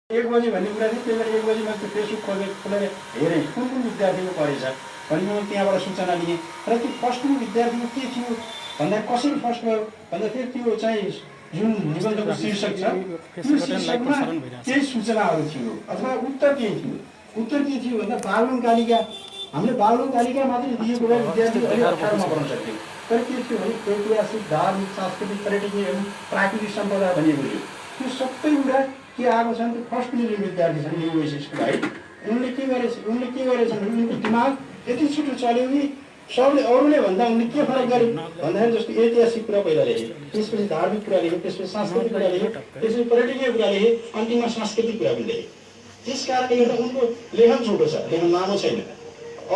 1 बजे भन्ने कुरा थियो। त्यही भएर 1 बजे मैले फेसबुक खोलेर हेरेँ कुन विद्यार्थीको परेछ भने मैले त्यहाँबाट सूचना लिएँ। र त्यो फर्स्टको विद्यार्थीको के थियो भन्दा कसरी फर्स्ट भयो भन्दा फेरि त्यो चाहिँ जुन निबन्धको शीर्षक छ त्यो शीर्षकमा केही सूचनाहरू थियो अथवा उत्तर केही थियो। उत्तर के थियो भन्दा बालुङ कालिका हामीले बालुङ कालिका मात्रै दिएको भए विद्यार्थी अलि 18 मा पढ्न सक्थ्यो। तर के थियो भने ऐतिहासिक, धार्मिक, सांस्कृतिक, पर्यटकीय एवं प्राकृतिक सम्पदा भनिएको थियो। त्यो सबै कुरा के आएको छ भने फर्स्ट इयरको विद्यार्थी छन् युएस स्कुल है। उनले के गरेछन् भने उनको दिमाग यति छिटो चल्यो कि सबले अरूले भन्दा उनले के फरक गरे भन्दाखेरि जस्तो ऐतिहासिक कुरा पहिला लेखे, त्यसपछि धार्मिक कुरा लेखे, त्यसपछि सांस्कृतिक कुरा लेखे, त्यसपछि पर्यटकीय कुरा लेखे, अन्तिममा सांस्कृतिक कुरा पनि लेखे। त्यस कारणले गर्दा उनको लेखन छोटो छ, लेखन लामो छैन।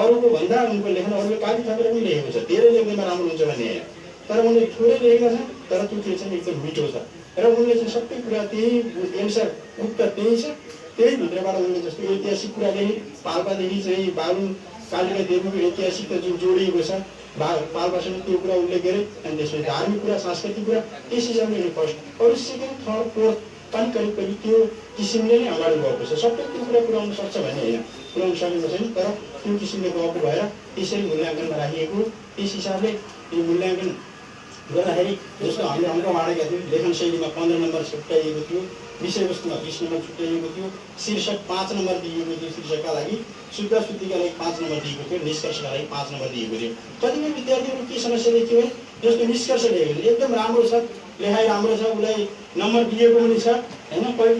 अरूको भन्दा उनको लेखन अरूले काफी थपेर पनि लेखेको छ। धेरै लेख्दैमा राम्रो हुन्छ भन्ने होइन, तर उनले थोरै लेखेका छन् तर त्यो के छ एकदम मिठो छ। र उनले चाहिँ सबै कुरा त्यही एन्सर उत्तर त्यही छ। त्यही भित्रबाट उनले जस्तो ऐतिहासिक कुरा लेखे, पाल्पादेखि चाहिँ बालुङ कालिका देवीको ऐतिहासिक जुन जोडिएको छ पाल्पासँग त्यो कुरा उल्लेख गरे। अनि त्यसपछि धार्मिक कुरा, सांस्कृतिक कुरा त्यस हिसाबले फर्स्ट, अरू सेकेन्ड, थर्ड, फोर्थ पनि करिब त्यो किसिमले नै अगाडि गएको छ। सबै त्यो कुरा पुऱ्याउन सक्छ भन्ने होइन, पुऱ्याउन सकेको छैन, तर त्यो किसिमले गएको भएर त्यसरी मूल्याङ्कनमा राखिएको। त्यस हिसाबले यो मूल्याङ्कन गर्दाखेरि जस्तो हामीले अङ्क बाँडेका थियौँ, लेखन शैलीमा 15 नम्बर छुट्याइएको थियो, विषयवस्तुमा 20 नम्बर छुट्याइएको थियो, शीर्षक 5 नम्बर दिइएको थियो, शीर्षकका लागि शुद्ध शुद्धिका लागि 5 नम्बर दिएको थियो, निष्कर्षका लागि 5 नम्बर दिएको थियो। कतिपय विद्यार्थीहरू के समस्या देखियो भने जस्तो निष्कर्ष लेखेको एकदम राम्रो छ, लेखाइ राम्रो छ, उसलाई नम्बर दिएको पनि छ होइन, कोही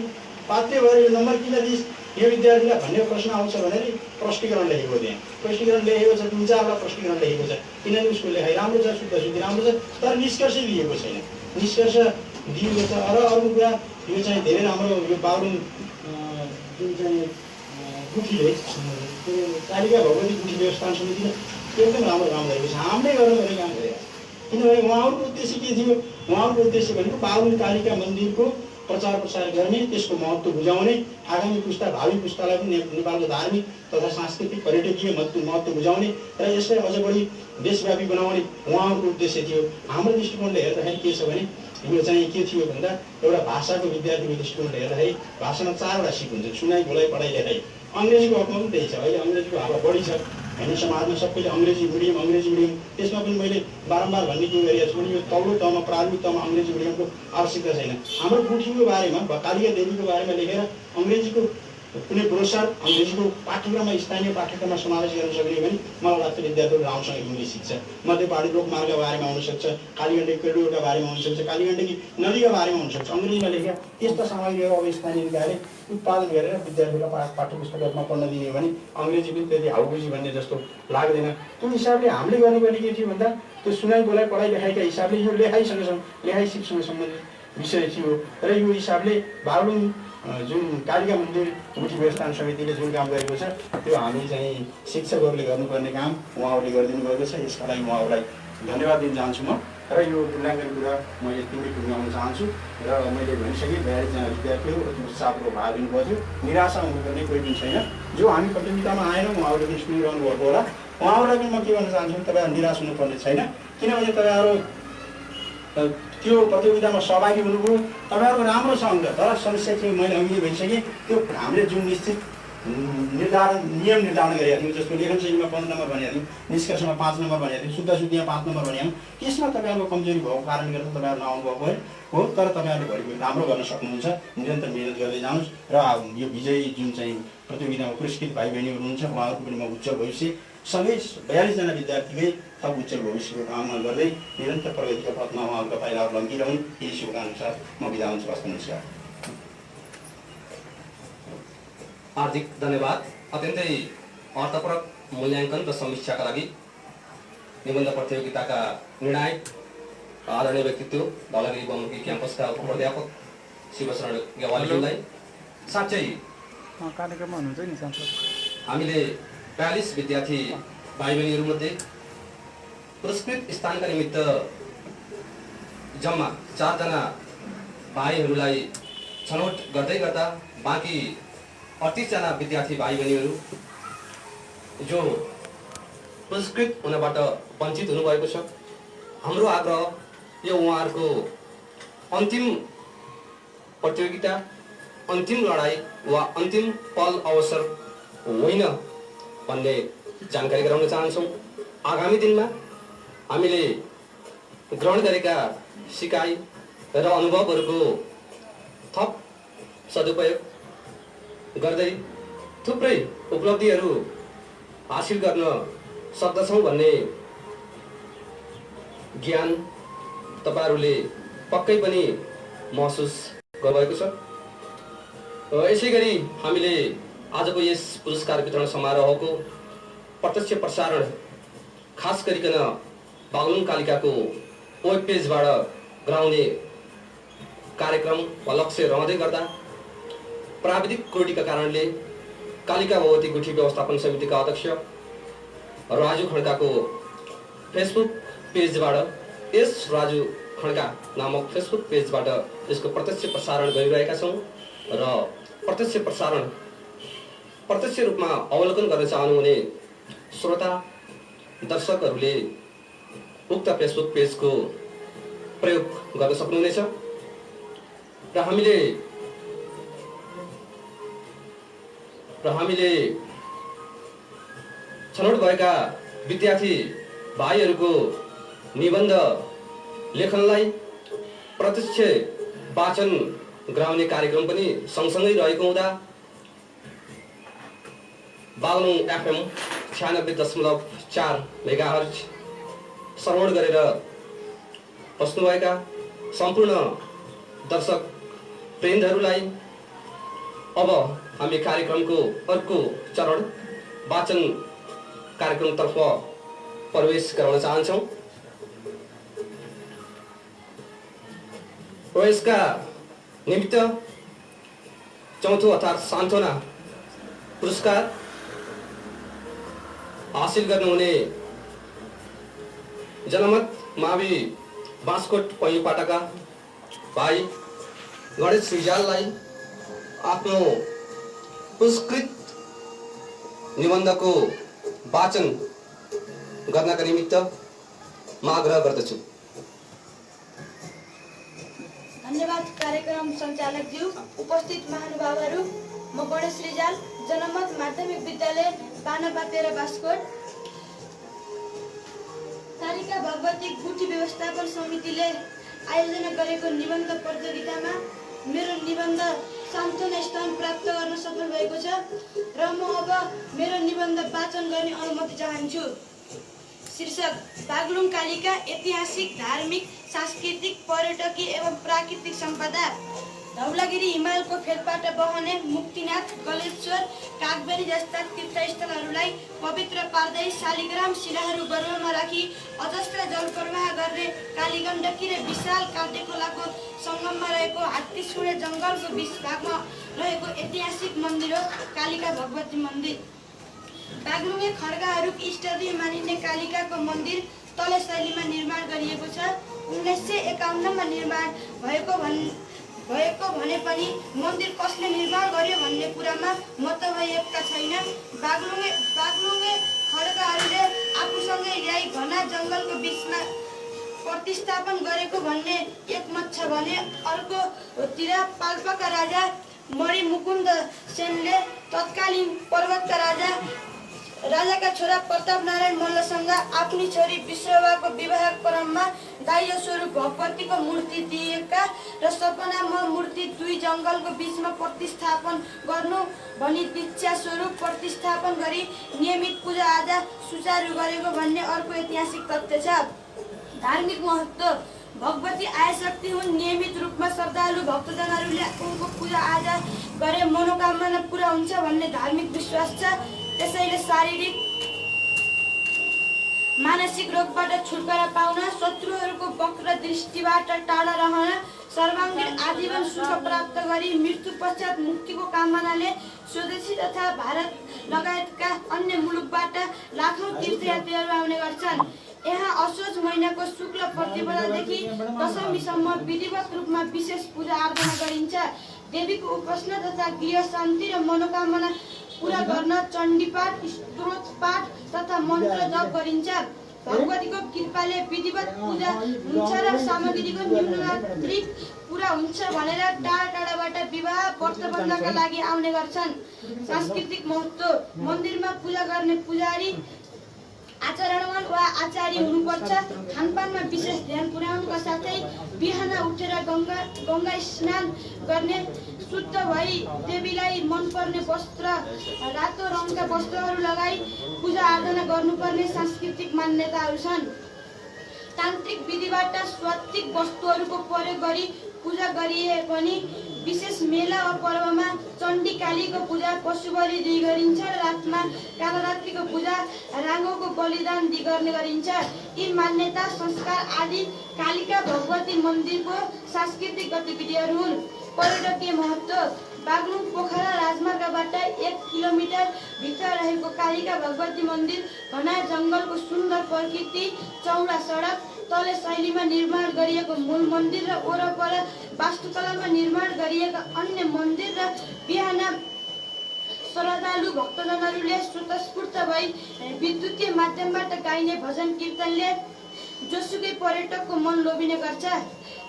पात्रै भएर यो नम्बर किन दिइस् यो विद्यार्थीलाई भन्ने प्रश्न आउँछ भनेर प्रष्टीकरण लेखेको थिएँ। प्रष्टीकरण लेखेको छ, 3-4 प्रष्टीकरण लेखेको छ, किनभने उसको लेखाइ राम्रो छ, शुद्ध शुद्धि राम्रो छ, तर निष्कर्ष दिएको छैन। निष्कर्ष दिएको छ। र अर्को कुरा यो चाहिँ धेरै राम्रो यो बालुङ जुन चाहिँ गुठीले कालिका भगवती गुठी व्यवस्थापन समितिले एकदम राम्रो काम गरेको छ, हामीले गर्नुपर्ने काम गरेको छ। किनभने उहाँहरूको उद्देश्य के थियो? उहाँहरूको उद्देश्य भनेको बालुङ कालिका मन्दिरको प्रचार प्रसार गर्ने, त्यसको महत्त्व बुझाउने, आगामी पुस्ता भावी पुस्तालाई पनि नेपालको धार्मिक तथा सांस्कृतिक पर्यटकीय महत्त्व बुझाउने र यसलाई अझ बढी देशव्यापी बनाउने उहाँहरूको उद्देश्य थियो। हाम्रो दृष्टिकोणले हेर्दाखेरि के छ भने यो चाहिँ के थियो भन्दा एउटा भाषाको विद्यार्थीको दृष्टिकोणले हेर्दाखेरि भाषामा 4वटा सिक हुन्छ, सुनाइ, बोलाइ, पढाइ, लेखाइ। अङ्ग्रेजीको हकमा पनि त्यही छ। अहिले अङ्ग्रेजीको हावा बढी छ होइन, समाजमा सबैले अङ्ग्रेजी मिडियम। त्यसमा पनि मैले बारम्बार भन्ने के गरेको छु भने यो तल्लो तहमा, प्रारम्भिक तहमा अङ्ग्रेजी मिडियमको आवश्यकता छैन। हाम्रो गुठीको बारेमा, कालिका देवीको बारेमा लेखेर अङ्ग्रेजीको कुनै ब्रोसर, अङ्ग्रेजीको पाठ्यक्रममा, स्थानीय पाठ्यक्रममा समावेश गर्न सक्यो भने मलाई लाग्छ विद्यार्थीहरू राम्रोसँग इङ्ग्लिस शिक्छ। मध्यपहाडी लोकमार्गका बारेमा हुनसक्छ, कालीगण्डकी करिडोरका बारेमा हुनसक्छ, कालीगण्डकी नदीका बारेमा हुनसक्छ। अङ्ग्रेजीमा लेखेर त्यस्ता सामग्रीहरू अब स्थानीय निकायले उत्पादन गरेर विद्यार्थीहरूलाई पाठ्यपुस्तकमा पढ्न दिने भने अङ्ग्रेजी पनि त्यति हाउबुझी भन्ने जस्तो लाग्दैन। त्यो हिसाबले हामीले गर्नुपर्ने के थियो भन्दा त्यो सुनाइ, बोलाइ, पढाइ, लेखाइका हिसाबले यो लेखाइ सिपसँग सम्बन्धित विषय थियो। र यो हिसाबले बालुङ जुन कालिका मन्दिर गुठी व्यवस्थापन समितिले जुन काम गरेको छ त्यो हामी चाहिँ शिक्षकहरूले गर्नुपर्ने काम उहाँहरूले गरिदिनु भएको छ। यसका लागि उहाँहरूलाई धन्यवाद दिन चाहन्छु म। र यो मूल्याङ्कन कुरा म यतिमै टुङ्ग्याउन चाहन्छु। र मैले भनिसकेँ 42जना विद्यार्थीहरू उत्साहपूर्वक भाग लिनुभएको थियो। निराशा हुनुपर्ने कोही पनि छैन। जो हामी प्रतियोगितामा आएर उहाँहरूले पनि सुनिरहनु भएको होला, उहाँहरूलाई पनि म के भन्न चाहन्छु भने तपाईँहरू निराश हुनुपर्ने छैन। किनभने तपाईँहरू त्यो प्रतियोगितामा सहभागी हुनुभयो, तपाईँहरूको राम्रो छ अङ्क, तर समस्या चाहिँ मैले अघि भनिसकेँ त्यो हामीले जुन निश्चित नियम निर्धारण गरेका थियौँ, जस्तो लेखन शैलीमा 15 नम्बर भनेको थियौँ, निष्कर्षमा 5 नम्बर भनेको थियौँ, शुद्ध शुद्धिमा 5 नम्बर भनेको त्यसमा तपाईँहरूको कमजोरी भएको कारणले गर्दा तपाईँहरू नआउनु भएको हो। तर तपाईँहरूले भोलि राम्रो गर्न सक्नुहुन्छ। निरन्तर मिहिनेत गर्दै जानुहोस् र यो विजयी जुन चाहिँ प्रतियोगितामा पुरस्कृत भाइ बहिनीहरू हुनुहुन्छ उहाँहरूको पनि म उज्जवल भविष्य सँगै 42जना विद्यार्थीकै थप उज्जवल भविष्यको कामना गर्दै निरन्तर प्रगतिका पथमा उहाँहरूका पाइलाहरू लम्किरहन्। यही शुभकामना साथ म बिदा हुन्छु। हस्त नमस्कार। हार्दिक धन्यवाद। अत्यन्तै अर्थपूर्वक मूल्याङ्कन र समीक्षाका लागि निबन्ध प्रतियोगिताका निर्णायक आदरणीय व्यक्तित्व धवलागिरी बहुमुखी क्याम्पसका उपप्राध्यापक शिवशरण गेवालीज्यूलाई साँच्चै कार्यक्रममा हुनुहुन्छ नि सांसद। हामीले 42 विद्यार्थी भाइ बहिनीहरूमध्ये पुरस्कृत स्थानका निमित्त जम्मा 4 जना भाइहरूलाई छनौट गर्दै गर्दा बाँकी 38 जना विद्यार्थी भाइ बहिनीहरू जो पुरस्कृत हुनबाट वञ्चित हुनुभएको छ। हाम्रो आग्रह यो उहाँहरूको अन्तिम प्रतियोगिता अन्तिम लडाई वा अन्तिम पल अवसर होइन भन्ने जानकारी गराउन चाहन्छौँ। आगामी दिनमा हामीले ग्रहण गरेका सिकाइ र अनुभवहरूको थप सदुपयोग गर्दै थुप्रै उपलब्धिहरू हासिल गर्न सक्दछौँ भन्ने ज्ञान तपाईहरूले पक्कै पनि महसुस गर्नुभएको छ। यसै गरी हामीले आजको यस पुरस्कार वितरण समारोहको प्रत्यक्ष प्रसारण खास गरिकन बागलुङ कालिकाको वेब पेजबाट गराउने कार्यक्रम वा लक्ष्य रहँदै गर्दा प्राविधिक त्रुटिका कारणले कालिका भगवती गुठी व्यवस्थापन समितिका अध्यक्ष राजु खड्काको फेसबुक पेजबाट यस राजु खड्का नामक फेसबुक पेजबाट यसको प्रत्यक्ष प्रसारण गरिरहेका छौँ र प्रत्यक्ष रूपमा अवलोकन गर्न चाहनुहुने श्रोता दर्शकहरूले उक्त फेसबुक पेजको प्रयोग गर्न सक्नुहुनेछ र हामीले छनौट भएका विद्यार्थी भाइहरूको निबन्ध लेखनलाई प्रत्यक्ष वाचन गराउने कार्यक्रम पनि सँगसँगै रहेको हुँदा बागलुङ FM 96.4 मेगाहर्ज श्रवण गरेर बस्नुभएका सम्पूर्ण दर्शक वृन्दहरूलाई अब हामी कार्यक्रमको अर्को चरण वाचन कार्यक्रमतर्फ प्रवेश गराउन चाहन्छौँ र यसका निमित्त चौथो अर्थात् सान्त्वना पुरस्कार हासिल गर्नुहुने जनमत मावि बाँसकोट पैयुपाटाका भाइ गणेश रिजाललाई आफ्नो पुरस्कृत निबन्धको वाचन गर्नका निमित्त म आग्रह गर्दछु। धन्यवाद कार्यक्रम सञ्चालकज्यू, उपस्थित महानुभावहरू। म गणेश रिजाल, जनमत माध्यमिक विद्यालय पानापातेर बाँसकोट। कालिका भगवती गुठी व्यवस्थापन समितिले आयोजना गरेको निबन्ध प्रतियोगितामा मेरो निबन्ध सान्त्वना स्थान प्राप्त गर्न सफल भएको छ र म अब मेरो निबन्ध वाचन गर्ने अनुमति चाहन्छु। शीर्षक: बागलुङ कालिका ऐतिहासिक, धार्मिक, सांस्कृतिक, पर्यटकीय एवं प्राकृतिक सम्पदा। धौलागिरी हिमालको फेदबाट बहने मुक्तिनाथ, गलेश्वर, कागबेरी जस्ता तीर्थस्थलहरूलाई पवित्र पार्दै शालिग्राम शिलाहरू गर्भमा राखी अजस्र जलप्रवाह गर्ने कालीगण्डकी र विशाल काटेखोलाको सङ्गममा रहेको हात्तीसुँडे जङ्गलको बीच भागमा रहेको ऐतिहासिक मन्दिर हो कालिका भगवती मन्दिर। बागलुङे खड्गाहरूको इष्टदेव मानिने कालिकाको मन्दिर तले शैलीमा निर्माण गरिएको छ। 1951 मा निर्माण भएको भने पनि मन्दिर कसले निर्माण गर्यो भन्ने कुरामा मतभेदका छैन। बागलुङे खड्गाहरूले आफूसँगै ल्याई घना जङ्गलको बीचमा प्रतिस्थापन गरेको भन्ने एक मत छ भने अर्कोतिर पाल्पाका राजा मणिमुकुन्द सेनले तत्कालीन पर्वतका राजाका छोरा प्रताप नारायण मल्लसँग आफ्नी छोरी विश्वभाको विवाह क्रममा दाइजो स्वरूप भगवतीको मूर्ति दिएका र सपनामा मूर्ति दुई जङ्गलको बीचमा प्रतिस्थापन गर्नु भनी दीक्षा स्वरूप प्रतिस्थापन गरी नियमित पूजाआजा सुचारू गरेको भन्ने अर्को ऐतिहासिक तथ्य छ। धार्मिक महत्त्व: भगवती आयशक्ति हुन्। नियमित रूपमा श्रद्धालु भक्तजनहरूले उनको पूजाआजा गरे मनोकामना पुरा हुन्छ भन्ने धार्मिक विश्वास छ। त्यसैले शारीरिक मानसिक रोगबाट छुटकारा पाउन, शत्रुहरूको वक्र दृष्टिबाट टाढा रहन, सर्वाङ्गीण आजीवन सुख प्राप्त गरी मृत्यु पश्चात मुक्तिको कामनाले स्वदेशी तथा भारत लगायतका अन्य मुलुकबाट लाखौँ तीर्थयात्रीहरू आउने गर्छन्। यहाँ असोज महिनाको शुक्ल प्रतिपदादेखि दशमीसम्म विधिवत रूपमा विशेष पूजा आराधना गरिन्छ। देवीको उपासना तथा गृह शान्ति र मनोकामना पूरा गर्न चण्डीपाठ, स्तोत्र पाठ तथा मन्त्र जप गरिन्छ। भगवतीको कृपाले विधिवत पूजा हुन्छ र सामग्रीको न्यूनमात्रिक पूरा हुन्छ भनेर टाढाबाट विवाह व्रतबन्धका लागि आउने गर्छन्। सांस्कृतिक महत्त्व मन्दिरमा पूजा गर्ने पुजारी आचरणवान वा आचार्य हुनुपर्छ। खानपानमा विशेष ध्यान पुर्याउनुका साथै बिहान उठेर गङ्गा स्नान गर्ने, शुद्ध भई देवीलाई मनपर्ने वस्त्र रातो रङका वस्त्रहरू लगाई पूजा आराधना गर्नुपर्ने सांस्कृतिक मान्यताहरू छन्। तान्त्रिक विधिबाट स्वात्विक वस्तुहरूको प्रयोग गरी पूजा गरिए पनि विशेष मेला वा पर्वमा चण्डी कालीको पूजा पशुबलि दिई गरिन्छ र रातमा कालरात्रिको पूजा राङ्गोको बलिदान दिई गर्ने गरिन्छ। यी मान्यता संस्कार आदि कालिका भगवती मन्दिरको सांस्कृतिक गतिविधिहरू हुन्। पर्यटकीय महत्त्व बागलुङ पोखरा राजमार्गबाट 1 किलोमिटर भित्र रहेको कालिका भगवती मन्दिर घना जङ्गलको सुन्दर प्रकृति, चौडा सडक, तले शैलीमा निर्माण गरिएको मूल मन्दिर र वरपर वास्तुकलामा निर्माण गरिएका अन्य मन्दिर र बिहान श्रद्धालु भक्तजनहरूले स्वतस्फूर्त भई विद्युतीय माध्यमबाट गाइने भजन कीर्तनले जोसुकै पर्यटकको मन लोभिने गर्छ।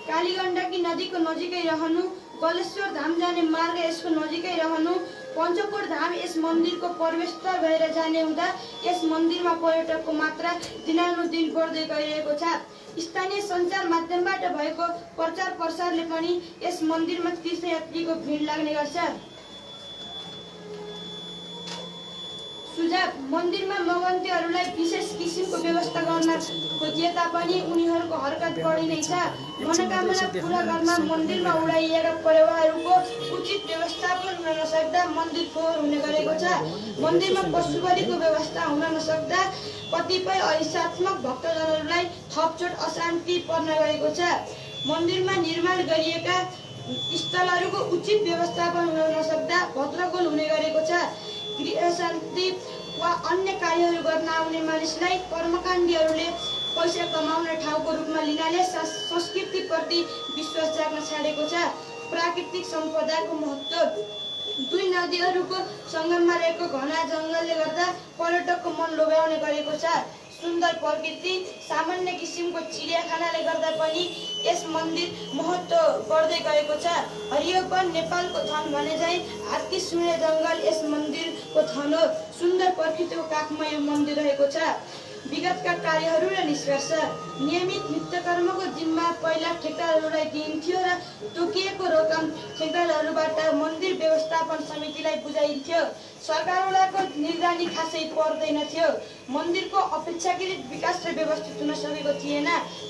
कालीगण्डकी नदीको नजिकै रहनु, गलेश्वर धाम जाने मार्ग यसको नजिकै रहनु, पञ्चकोट धाम यस मन्दिरको प्रवेशद्वार भएर जाने हुँदा यस मन्दिरमा पर्यटकको मात्रा दिनानुदिन बढ्दै गइरहेको छ। स्थानीय सञ्चार माध्यमबाट भएको प्रचार प्रसारले पनि यस मन्दिरमा तीर्थयात्रीको भिड लाग्ने गर्छ। सुझाव: मन्दिरमा मगन्तीहरूलाई विशेष किसिमको व्यवस्था गर्न खोजिए तापनि उनीहरूको हरकत बढी नै छ। मनोकामना पूरा गर्न मन्दिरमा उडाइएका परिवारहरूको उचित व्यवस्थापन हुन नसक्दा मन्दिर फोहोर हुने गरेको छ। मन्दिरमा पशुबलिको व्यवस्था हुन नसक्दा कतिपय अहिंसात्मक भक्तजनहरूलाई थपचोट अशान्ति पर्न गएको छ। मन्दिरमा निर्माण गरिएका स्थलहरूको उचित व्यवस्थापन हुन नसक्दा भद्रगोल हुने गरेको छ। गृह शान्ति वा अन्य कार्यहरू गर्न आउने मानिसलाई कर्मकाण्डीहरूले पैसा कमाउने ठाउँको रूपमा लिनाले संस्कृतिप्रति विश्वास जाग्न छाडेको छ। प्राकृतिक सम्पदाको महत्त्व: 2 नदीहरूको सङ्गममा रहेको घना जङ्गलले गर्दा पर्यटकको मन लोभ्याउने गरेको छ। सुन्दर प्रकृति, सामान्य किसिमको चिडियाखानाले गर्दा पनि यस मन्दिर महत्त्व बढ्दै गएको छ। हरियोपन नेपालको धन भने झैँ हात्ती सुने जङ्गल यस मन्दिरको धन हो। सुन्दर प्रकृतिको काखमा यो मन्दिर रहेको छ। विगतका कार्यहरू र निष्कर्ष: नियमित नित्यकर्मको जिम्मा पहिला ठेक्दारहरूलाई दिइन्थ्यो र तोकिएको रकम ठेक्दारहरूबाट मन्दिर व्यवस्थापन समितिलाई बुझाइन्थ्यो। सरकारवालाको निगरानी खासै पर्दैनथ्यो। मन्दिरको अपेक्षाकृत विकास र व्यवस्थित हुन सकेको थिएन।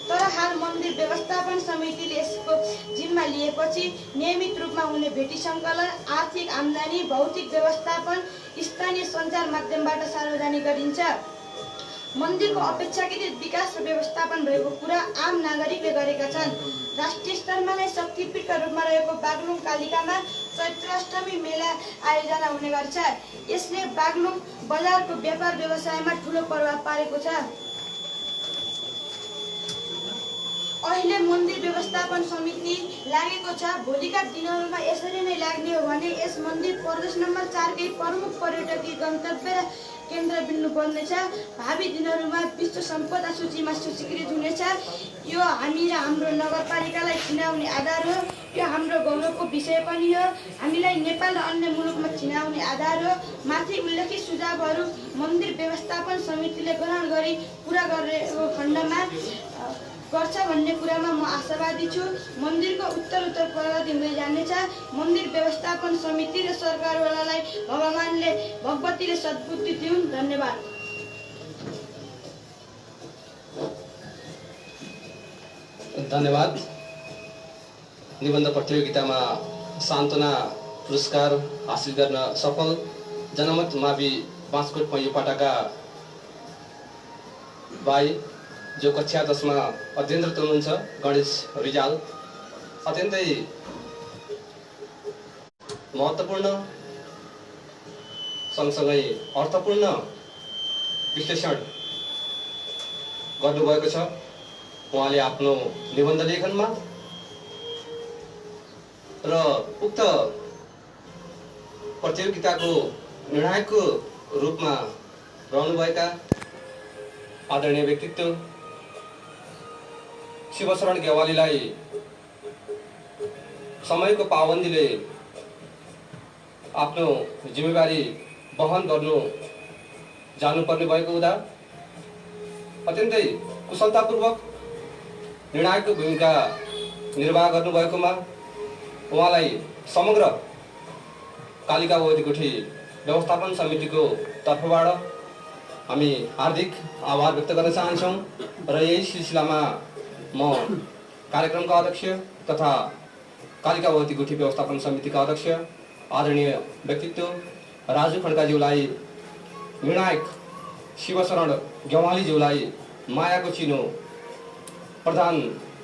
तर हाल मन्दिर व्यवस्थापन समितिले यसको जिम्मा लिएपछि नियमित रूपमा हुने भेटी सङ्कलन, आर्थिक आम्दानी, भौतिक व्यवस्थापन स्थानीय सञ्चार माध्यमबाट सार्वजनिक गरिन्छ। मन्दिरको अपेक्षाकृत विकास र व्यवस्थापन भएको कुरा आम नागरिकले गरेका छन्। राष्ट्रिय स्तरमा नै शक्तिपीठका रूपमा रहेको बागलुङ कालिकामा चैत्राष्टमी मेला आयोजना हुने गर्छ। यसले बागलुङ बजारको व्यापार व्यवसायमा ठूलो प्रभाव पारेको छ। अहिले मन्दिर व्यवस्थापन समिति लागेको छ। भोलिका दिनहरूमा यसरी नै लाग्ने हो भने यस मन्दिर प्रदेश नम्बर 4 कै प्रमुख पर्यटकीय गन्तव्य र केन्द्रबिन्दु बन्नेछ। भावी दिनहरूमा विश्व सम्पदा सूचीमा सूचीकृत हुनेछ। यो हामी र हाम्रो नगरपालिकालाई चिनाउने आधार हो। यो हाम्रो गौरवको विषय पनि हो। हामीलाई नेपाल र अन्य मुलुकमा चिनाउने आधार हो। माथि उल्लेखित सुझावहरू मन्दिर व्यवस्थापन समितिले ग्रहण गरी पुरा गरेको खण्डमा गर्छ भन्ने कुरामा म आशावादी छु। मन्दिरको उत्तरोत्तर प्रगति हुँदै जानेछ। मन्दिर व्यवस्थापन समिति र सरकारवालालाई भगवतीले सद्बुद्धि दिउन्। धन्यवाद। धन्यवाद। निबन्ध प्रतियोगितामा सान्त्वना पुरस्कार हासिल गर्न सफल जनमत मावि बाँसकोट पैयुपाटाका भाइ जो कक्षा 10 मा अध्ययनरत हुनुहुन्छ, गणेश रिजाल, अत्यन्तै महत्त्वपूर्ण सँगसँगै अर्थपूर्ण विश्लेषण गर्नुभएको छ। उहाँले आफ्नो निबन्ध लेखनमा र उक्त प्रतियोगिताको निर्णायकको रूपमा रहनुभएका आदरणीय व्यक्तित्व शिवशरण गेवालीलाई समयको पाबन्दीले आफ्नो जिम्मेवारी वहन गर्नु जानुपर्ने भएको हुँदा अत्यन्तै कुशलतापूर्वक निर्णायकको भूमिका निर्वाह गर्नुभएकोमा उहाँलाई समग्र कालिका भगवती गुठी व्यवस्थापन समितिको तर्फबाट हामी हार्दिक आभार व्यक्त गर्न चाहन्छौँ र यही सिलसिलामा म कार्यक्रमका अध्यक्ष तथा कालिका भगवती गुठी व्यवस्थापन समितिका अध्यक्ष आदरणीय व्यक्तित्व राजु खड्काज्यूलाई निर्णायक शिवशरण गेवालीज्यूलाई मायाको चिनो प्रदान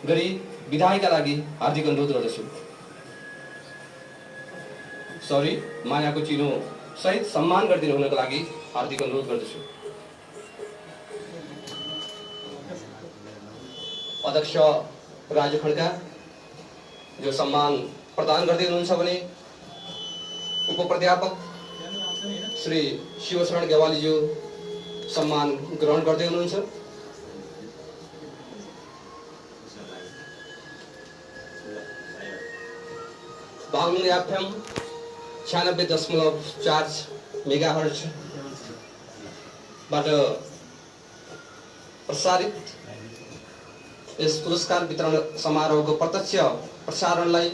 गरी विधायका लागि हार्दिक अनुरोध गर्दछु। मायाको चिनो सहित सम्मान गरिदिनु हुनको लागि हार्दिक अनुरोध गर्दछु। अध्यक्ष राजु खड्का जो सम्मान प्रदान गर्दै हुनुहुन्छ भने उपप्राध्यापक श्री शिवशरण गेवालीज्यू सम्मान ग्रहण गर्दै हुनुहुन्छ। बागलुङ एफएम 96.4 मेगाहर्ज बाट प्रसारित यस पुरस्कार वितरण समारोहको प्रत्यक्ष प्रसारणलाई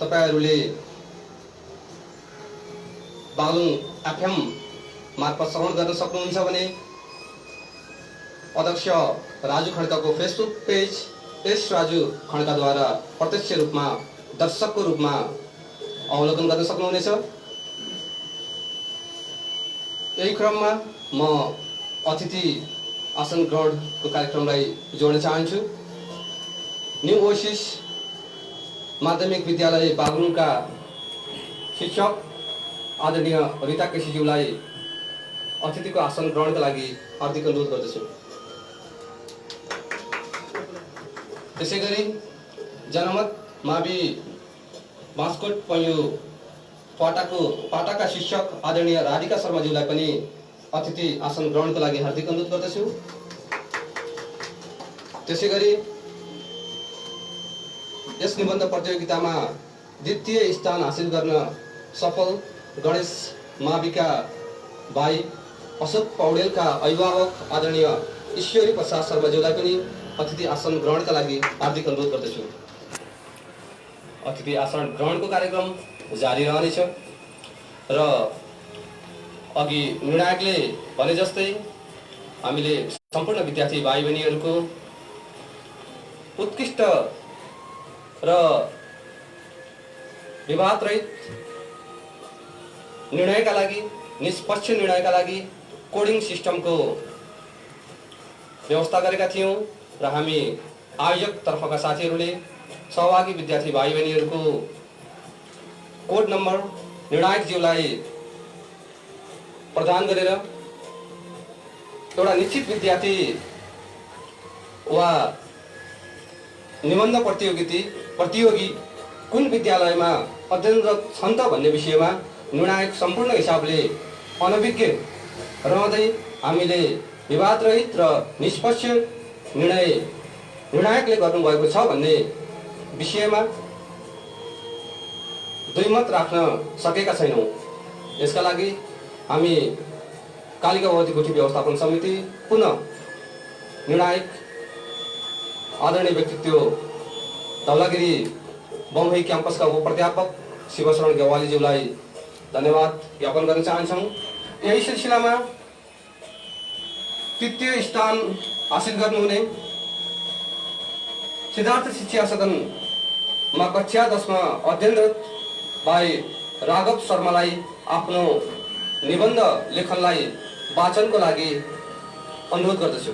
तपाईहरूले बागलुङ एफएम मार्फत श्रवण गर्न सक्नुहुन्छ भने अध्यक्ष राजु खड्काको फेसबुक पेज एस राजु खड्काद्वारा प्रत्यक्ष रूपमा दर्शकको रूपमा अवलोकन गर्न सक्नुहुनेछ। यही क्रममा म अतिथि आसन ग्रहणको कार्यक्रमलाई जोड्न चाहन्छु। न्यू ओसिस माध्यमिक विद्यालय बागलुङका शिक्षक आदरणीय रिता केसीज्यूलाई अतिथिको आसन ग्रहणका लागि हार्दिक अनुरोध गर्दछु। त्यसैगरी जनमत मावि बाँसकोट पैयो पाटाका शिक्षक आदरणीय राधिका शर्माज्यूलाई पनि अतिथि आसन ग्रहणको लागि हार्दिक अनुरोध गर्दछु। त्यसैगरी यस निबन्ध प्रतियोगितामा द्वितीय स्थान हासिल गर्न सफल गणेश माविका भाइ अशोक पौडेलका अभिभावक आदरणीय ईश्वरी प्रसाद शर्माज्यूलाई पनि अतिथि आसन ग्रहणका लागि हार्दिक अनुरोध गर्दछु। अतिथि आसन ग्रहणको कार्यक्रम जारी रहनेछ र अघि निर्णायकले भने जस्तै हामीले सम्पूर्ण विद्यार्थी भाइ बहिनीहरूको उत्कृष्ट र विवादरहित निर्णयका लागि निष्पक्ष निर्णयका लागि कोडिङ सिस्टमको व्यवस्था गरेका थियौँ र हामी आयोजक तर्फका साथीहरूले सहभागी विद्यार्थी भाइ बहिनीहरूको कोड नम्बर निर्णायकज्यूलाई प्रदान गरेर एउटा निश्चित विद्यार्थी वा निबन्ध प्रतियोगी कुन विद्यालयमा अध्ययनरत छन् त भन्ने विषयमा निर्णायक सम्पूर्ण हिसाबले अनभिज्ञ रहँदै हामीले विवादरहित र निष्पक्ष निर्णय निर्णायकले गर्नुभएको छ भन्ने विषयमा दुईमत राख्न सकेका छैनौँ। यसका लागि हामी कालिका भगवती गुठी व्यवस्थापन समिति पुनः निर्णायक आदरणीय व्यक्तित्व धौलागिरी बम्बई क्याम्पसका उपप्राध्यापक शिवशरण गेवालीज्यूलाई धन्यवाद ज्ञापन गर्न चाहन्छौँ। यही सिलसिलामा तृतीय स्थान हासिल गर्नुहुने सिद्धार्थ शिक्षा सदनमा कक्षा 10 मा अध्ययनरत भाइ राघव शर्मालाई आफ्नो निबन्ध लेखनलाई वाचनको लागि अनुरोध गर्दछु।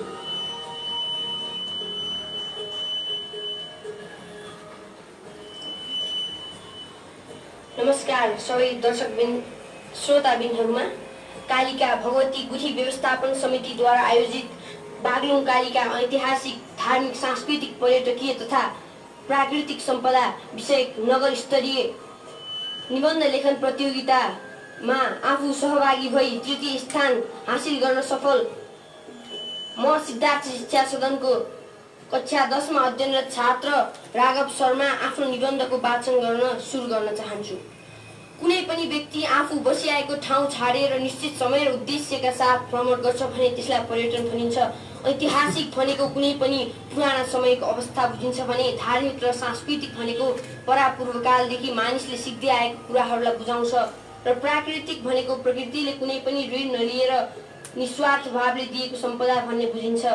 नमस्कार सबै दर्शकबिन श्रोताबिनहरूमा कालिका भगवती गुठी व्यवस्थापन समितिद्वारा आयोजित बागलुङ कालिका ऐतिहासिक धार्मिक सांस्कृतिक पर्यटकीय तथा प्राकृतिक सम्पदा विषयक नगर स्तरीय निबन्ध लेखन प्रतियोगितामा आफू सहभागी भई तृतीय स्थान हासिल गर्न सफल म सिद्धार्थ शिक्षा सदनको कक्षा 10 मा अध्ययनरत छात्र राघव शर्मा आफ्नो निबन्धको वाचन गर्न सुरु गर्न चाहन्छु। कुनै पनि व्यक्ति आफू बसिआएको ठाउँ छाडेर निश्चित समय र उद्देश्यका साथ भ्रमण गर्छ भने त्यसलाई पर्यटन भनिन्छ। ऐतिहासिक भनेको कुनै पनि पुराना समयको अवस्था बुझिन्छ भने धार्मिक र सांस्कृतिक भनेको परापूर्वकालदेखि मानिसले सिक्दै आएको कुराहरूलाई बुझाउँछ र प्राकृतिक भनेको प्रकृतिले कुनै पनि ऋण नलिएर निस्वार्थ भावले दिएको सम्पदा भन्ने बुझिन्छ।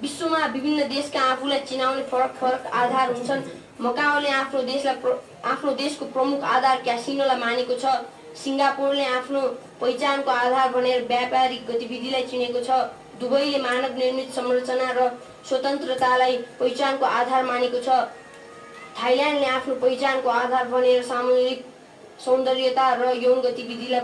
विश्वमा विभिन्न देशका आफूलाई चिनाउने फरक फरक आधार हुन्छन्। मकाओले आफ्नो देशको प्रमुख आधार क्यासिनोलाई मानेको छ। सिङ्गापुरले आफ्नो पहिचानको आधार भनेर व्यापारिक गतिविधिलाई चिनेको छ। दुबईले मानव निर्मित संरचना र स्वतन्त्रतालाई पहिचानको आधार मानेको छ। थाइल्यान्डले आफ्नो पहिचानको आधार भनेर सामूहिक सौन्दर्यता र यौन गतिविधिलाई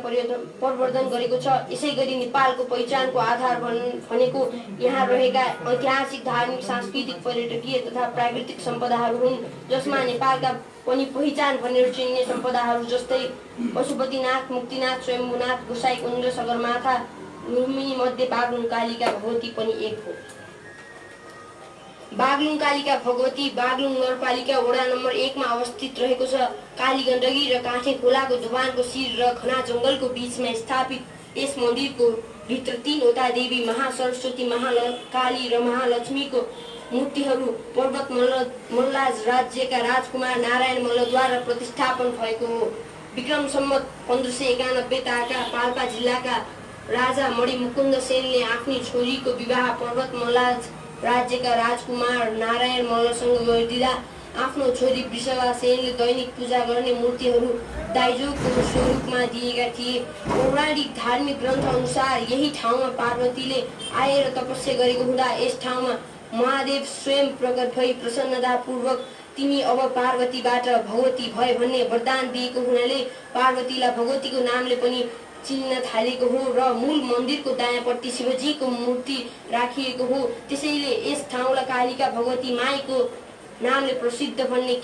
प्रवर्धन गरेको छ। यसैगरी नेपालको पहिचानको आधार भनेको यहाँ रहेका ऐतिहासिक, धार्मिक, सांस्कृतिक, पर्यटकीय तथा प्राकृतिक सम्पदाहरू हुन्, जसमा नेपालका पनि पहिचान भनेर चिनिने सम्पदाहरू जस्तै पशुपतिनाथ, मुक्तिनाथ, स्वयम्भूनाथ, गोसाइकुण्ड, सगरमाथा, लुम्बिनी मध्ये बागलुङ कालिका भगवती पनि एक हो। बागलुङ कालिका भगवती बागलुङ नगरपालिका वडा नम्बर 1 मा अवस्थित रहेको छ। काली गण्डकी र काठे खोलाको दोभानको शिर र घना जङ्गलको बीचमा स्थापित यस मन्दिरको भित्र 3 वटा देवी महासरस्वती, महाकाली र महालक्ष्मीको मूर्तिहरू पर्वत मल्लाज राज्यका राजकुमार नारायण मल्लद्वारा प्रतिष्ठापन भएको हो। विक्रम सम्वत 1591 ताका पाल्पा जिल्लाका राजा मणिमुकुन्द सेनले आफ्नी छोरीको विवाह पर्वत मल्लाज राज्यका राजकुमार नारायण मल्लसँग गरिदिँदा आफ्नो छोरी वृषभा सेनले दैनिक पूजा गर्ने मूर्तिहरू दाइजोको स्वरूपमा दिएका थिए। पौराणिक धार्मिक ग्रन्थ अनुसार यही ठाउँमा पार्वतीले आएर तपस्या गरेको हुँदा यस ठाउँमा महादेव स्वयं प्रकट भई प्रसन्नतापूर्वक तिमी अब पार्वतीबाट भगवती भए भन्ने वरदान दिएको हुनाले पार्वतीलाई भगवतीको नामले पनि चिन्न थालेको हो र मूल मन्दिरको दायाँपट्टि शिवजीको मूर्ति राखिएको हो। त्यसैले यस ठाउँलाई कालिका भगवती माईको नामले प्रसिद्ध भन्ने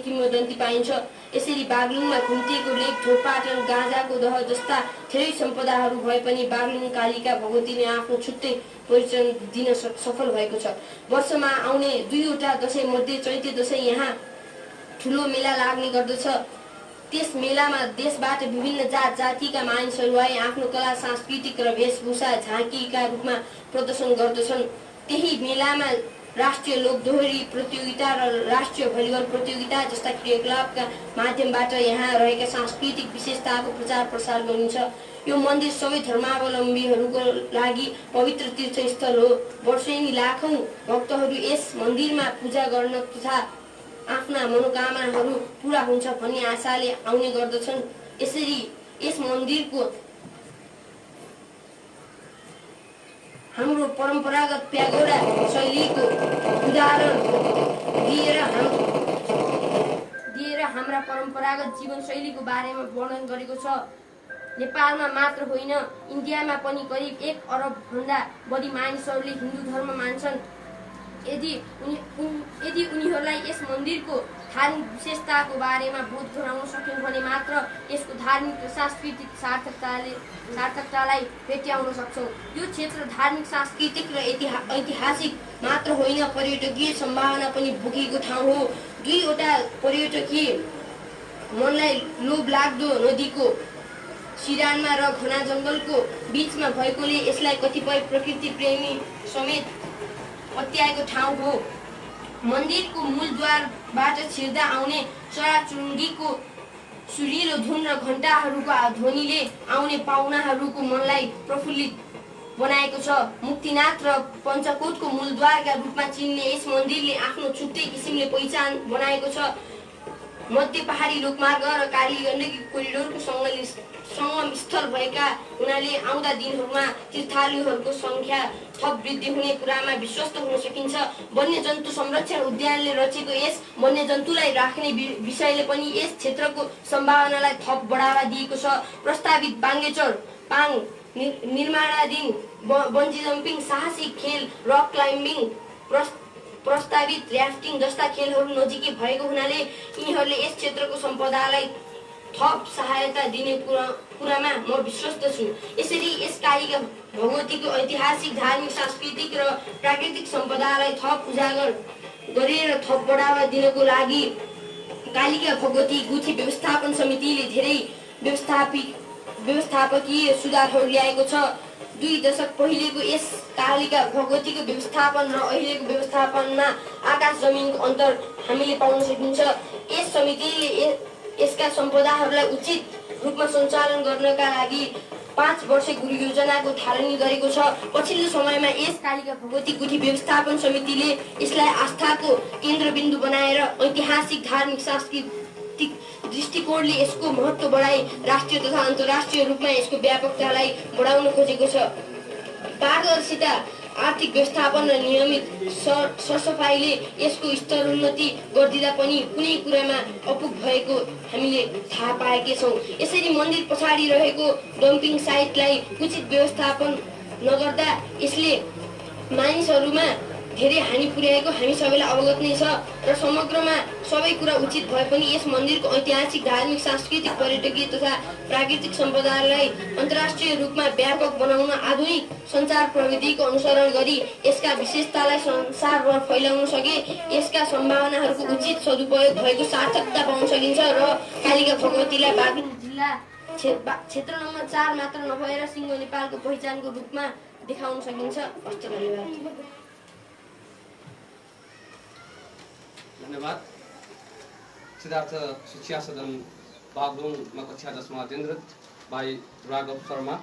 किंवदन्ती पाइन्छ। यसरी बागलुङमा घुम्टिएको लेख, ढोरपाटन, गाँजाको दह जस्ता धेरै सम्पदाहरू भए पनि बागलुङ कालिका भगवतीले आफ्नो छुट्टै परिचय दिन सफल भएको छ। वर्षमा आउने 2 वटा दशैं मध्ये चैते दशैं यहाँ ठुलो मेला लाग्ने गर्दछ। त्यस मेलामा देशबाट विभिन्न जात जातिका मानिसहरू आए आफ्नो कला, सांस्कृतिक र वेशभूषा झाँकीका रूपमा प्रदर्शन गर्दछन्। त्यही मेलामा राष्ट्रिय लोकदोहोरी प्रतियोगिता र राष्ट्रिय भलिबल प्रतियोगिता जस्ता क्रियाकलापका माध्यमबाट यहाँ रहेका सांस्कृतिक विशेषताको प्रचार प्रसार गरिन्छ। यो मन्दिर सबै धर्मावलम्बीहरूको लागि पवित्र तीर्थस्थल हो। वर्षेनी लाखौं भक्तहरू यस मन्दिरमा पूजा गर्न तथा आफ्ना मनोकामनाहरू पूरा हुन्छ भन्ने आशाले आउने गर्दछन्। यसरी यस मन्दिरको हाम्रो परम्परागत प्यागोडा शैलीको उदाहरण दिएर हाम्रा परम्परागत जीवनशैलीको बारेमा वर्णन गरेको छ। नेपालमा मात्र होइन, इन्डियामा पनि करिब 1 अरब भन्दा बढी मानिसहरूले हिन्दू धर्म मान्छन्। यदि उनीहरूलाई यस मन्दिरको धार्मिक विशेषताको बारेमा बोध गराउन सक्यौँ भने मात्र यसको धार्मिक र सांस्कृतिक सार्थकतालाई भेट्टाउन सक्छौँ। यो क्षेत्र धार्मिक, सांस्कृतिक र ऐतिहासिक मात्र होइन, पर्यटकीय सम्भावना पनि बोकेको ठाउँ हो। 2 वटा पर्यटकीय मनलाई लोभलाग्दो नदीको सिरानमा र घना जङ्गलको बीचमा भएकोले यसलाई कतिपय प्रकृति प्रेमी समेत पत्याएको ठाउँ हो। मन्दिरको मूलद्वारबाट छिर्दा आउने चराचुरुङ्गीको सुरिलो धुन र घण्टाहरूको ध्वनिले आउने पाहुनाहरूको मनलाई प्रफुल्लित बनाएको छ। मुक्तिनाथ र पञ्चकोटको मूलद्वारका रूपमा चिनिने यस मन्दिरले आफ्नो छुट्टै किसिमले पहिचान बनाएको छ। मध्य पहाडी लोकमार्ग र काली गण्डकी कोरिडोरको सङ्गम स्थल भएका हुनाले आउँदा दिनहरूमा तीर्थालुहरूको सङ्ख्या थप वृद्धि हुने कुरामा विश्वस्त हुन सकिन्छ। वन्यजन्तु संरक्षण उद्यानले रचेको यस वन्यजन्तुलाई राख्ने विषयले पनि यस क्षेत्रको सम्भावनालाई थप बढावा दिएको छ। प्रस्तावित बाङ्गेचर पाङ निर्माणाधीन बन्जी जम्पिङ, साहसिक खेल, रक क्लाइम्बिङ, प्रस्तावित र्याफ्टिङ जस्ता खेलहरू नजिकै भएको हुनाले यिनीहरूले यस क्षेत्रको सम्पदालाई थप सहायता दिने कुरामा म विश्वस्त छु। यसरी यस कालिका भगवतीको ऐतिहासिक, धार्मिक, सांस्कृतिक र प्राकृतिक सम्पदालाई थप उजागर गरेर थप बढावा दिनको लागि कालिका भगवती गुठी व्यवस्थापन समितिले धेरै व्यवस्थापकीय सुधारहरू ल्याएको छ। 2 दशक पहिलेको यस कालिका भगवतीको व्यवस्थापन र अहिलेको व्यवस्थापनमा आकाश जमिनको अन्तर हामीले पाउन सकिन्छ। यस समितिले यसका सम्पदाहरूलाई उचित रूपमा सञ्चालन गर्नका लागि 5 वर्षे योजनाको थालनी गरेको छ। पछिल्लो समयमा यस कालिका भगवती गुठी व्यवस्थापन समितिले यसलाई आस्थाको केन्द्रबिन्दु बनाएर ऐतिहासिक, धार्मिक, सांस्कृतिक दृष्टिकोणले यसको महत्त्व बढाई राष्ट्रिय तथा अन्तर्राष्ट्रिय रूपमा यसको व्यापकतालाई बढाउन खोजेको छ। पारदर्शिता, आर्थिक व्यवस्थापन र नियमित सरसफाइले यसको स्तरोन्नति गरिदिँदा पनि कुनै कुरामा अपुग भएको हामीले थाहा पाएका छौँ। यसरी मन्दिर पछाडि रहेको डम्पिङ साइटलाई उचित व्यवस्थापन नगर्दा यसले मानिसहरूमा धेरै हानि पुर्याएको हामी सबैलाई अवगत नै छ र समग्रमा सबै कुरा उचित भए पनि यस मन्दिरको ऐतिहासिक, धार्मिक, सांस्कृतिक, पर्यटकीय तथा प्राकृतिक सम्पदालाई अन्तर्राष्ट्रिय रूपमा व्यापक बनाउन आधुनिक सञ्चार प्रविधिको अनुसरण गरी यसका विशेषतालाई संसारभर फैलाउन सके यसका सम्भावनाहरूको उचित सदुपयोग भएको सार्थकता पाउन सकिन्छ र कालिका भगवतीलाई बागलुङ जिल्ला क्षेत्र नम्बर 4 मात्र नभएर सिङ्गो नेपालको पहिचानको रूपमा देखाउन सकिन्छ। हस्त धन्यवाद। धन्यवाद। सिद्धार्थ शिक्षा सदन बागलुङमा कक्षा 10मा अध्ययनरत भाइ राघव शर्मा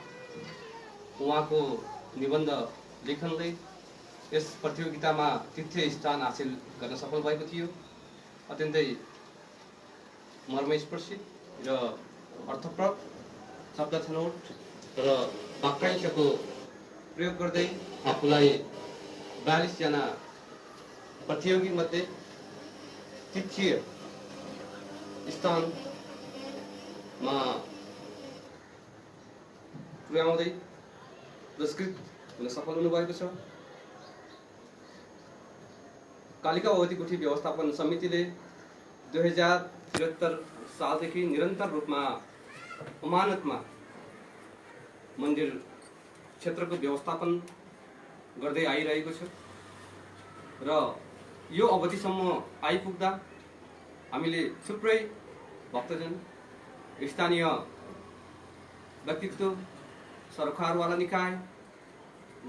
उहाँको निबन्ध लेखनले यस प्रतियोगितामा तृतीय स्थान हासिल गर्न सफल भएको थियो। अत्यन्तै मर्मस्पर्शी र अर्थप्रद शब्द छनौट र वाक्यांशको प्रयोग गर्दै आफूलाई 42 जना प्रतियोगी मध्ये तृतीय स्थानमा पुर्याउँदै पुरस्कृत हुन सफल हुनुभएको छ। कालिका भगवती गुठी व्यवस्थापन समितिले 2073 सालदेखि निरन्तर रूपमा अमानतमा मन्दिर क्षेत्रको व्यवस्थापन गर्दै आइरहेको छ र यो अवधिसम्म आइपुग्दा हामीले थुप्रै भक्तजन, स्थानीय व्यक्तित्व, सरकारवाला निकाय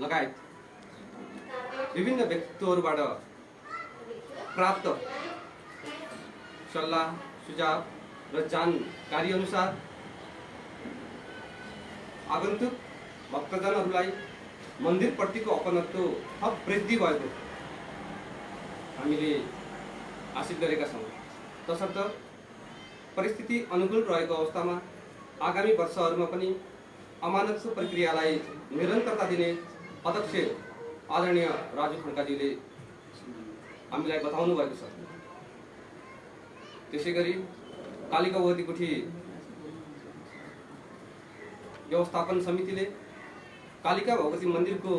लगायत विभिन्न व्यक्तित्वहरूबाट प्राप्त सल्लाह, सुझाव र जानकारी अनुसार आगन्तुक भक्तजनहरूलाई मन्दिरप्रतिको अपनत्व थप वृद्धि भएको हामीले हासिल गरेका छौँ। तसर्थ परिस्थिति अनुकूल रहेको अवस्थामा आगामी वर्षहरूमा पनि अमानतको प्रक्रियालाई निरन्तरता दिने अध्यक्ष आदरणीय राजु खड्काजीले हामीलाई बताउनु भएको छ। त्यसैगरी कालिका भगवती गुठी व्यवस्थापन समितिले कालिका भगवती मन्दिरको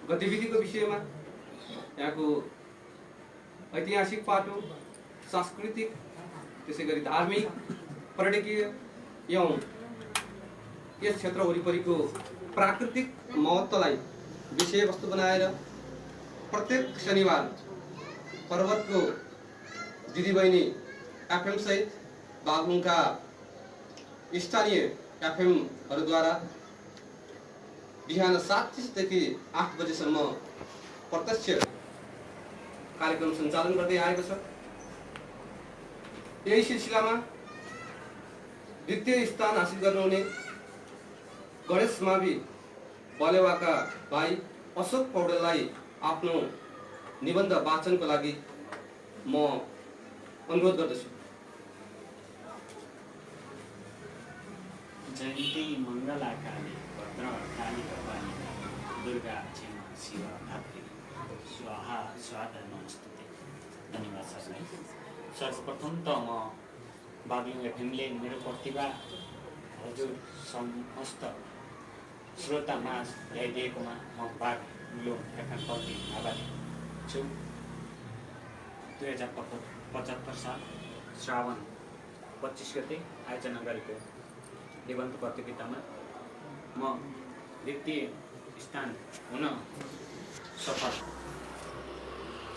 गतिविधिको विषयमा यहाँको ऐतिहासिक पाटो, सांस्कृतिक, त्यसैगरी धार्मिक, पर्यटकीय एवं यस क्षेत्र वरिपरिको प्राकृतिक महत्त्वलाई विषयवस्तु बनाएर प्रत्येक शनिबार पर्वतको दिदीबहिनी एफएम सहित बागलुङका स्थानीय एफएमहरूद्वारा बिहान 7:30 देखि 8 बजेसम्म प्रत्यक्ष कार्यक्रम सञ्चालन गर्दै आएको छ। यही सिलसिलामा द्वितीय स्थान हासिल गर्नुहुने गणेश मावि बलेवाका भाइ अशोक पौडेललाई आफ्नो निबन्ध वाचनको लागि म अनुरोध गर्दछु। जयन्ती मङ्गला काली भद्र काली कपाली दुर्गा क्षमा शिव धात्री स्वाहा स्वाहा नमस्ते। धन्यवाद सरलाई। सर्वप्रथम त म बागलुङ एफएमले मेरो प्रतिभा हजुर समस्त श्रोतामा ल्याइदिएकोमा म बागलुङ एफएमप्रति आभारी छु। 2075 साल श्रावण 25 गते आयोजना गरेको निबन्ध प्रतियोगितामा म द्वितीय स्थान हुन सफल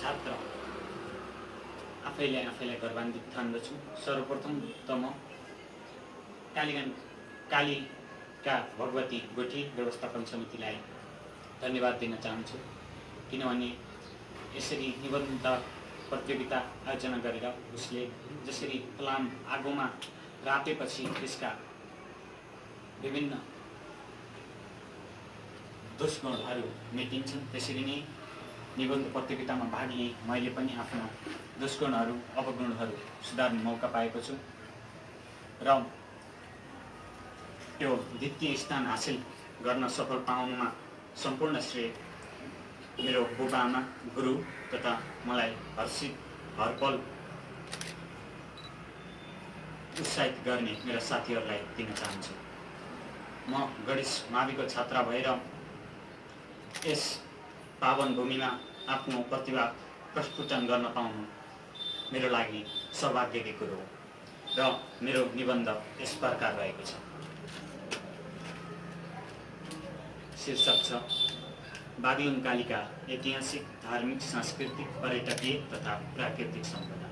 छात्र आफैलाई गर्वान्वित ठान्दछु। सर्वप्रथम त म कालिका भगवती गोठी व्यवस्थापन समितिलाई धन्यवाद दिन चाहन्छु, किनभने यसरी निबन्ध प्रतियोगिता आयोजना गरेर उसले जसरी फलाम आगोमा रापेपछि त्यसका विभिन्न दुष्गुणहरू मेटिन्छन्, त्यसरी नै निबन्ध प्रतियोगितामा भाग लिएँ। मैले पनि आफ्नो दुष्गुणहरू अपगुणहरू सुधार्ने मौका पाएको छु र त्यो द्वितीय स्थान हासिल गर्न सफल पाउनुमा सम्पूर्ण श्रेय मेरो बुबाआमा, गुरु तथा मलाई हरपल उत्साहित गर्ने मेरा साथीहरूलाई दिन चाहन्छु। म गणेश माविको छात्र भएर यस पावन भूमिमा आफ्नो प्रतिभा प्रस्फुटन गर्न पाउनु मेरो लागि सौभाग्यको कुरो हो र मेरो निबन्ध यस प्रकार रहेको छ। शीर्षक छ बागलुङ कालिका ऐतिहासिक, धार्मिक, सांस्कृतिक, पर्यटकीय तथा प्राकृतिक सम्पदा।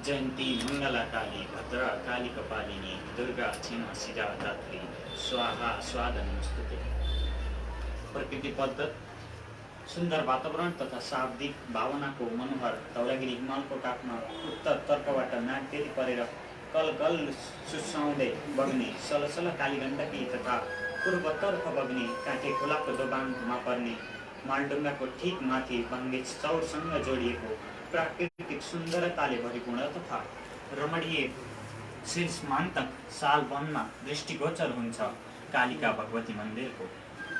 जयन्ती मङ्गला काली भद्रा काली कपालिनी दुर्गा क्षमा शिरा धात्री स्वाहा स्वाहा नमस्तुते। प्रकृतिबद्ध सुन्दर वातावरण तथा शाब्दिक भावनाको मनोहर धौलागिरी हिमालको काखमा उत्तर तर्फबाट नागदेवी परेर कलकल सुसाउँदै बग्ने सलसल कालीगण्डकी तथा पूर्वतर्फ बग्ने काँटे खोलाको दोबानमा पर्ने मालडुङ्गाको ठिक माथि बङ्गेज चौरसँग जोडिएको प्राकृतिक सुन्दरताले भरिपूर्ण तथा रमणीय शीर्षमान्तक साल वनमा दृष्टिगोचर हुन्छ कालिका भगवती मन्दिरको।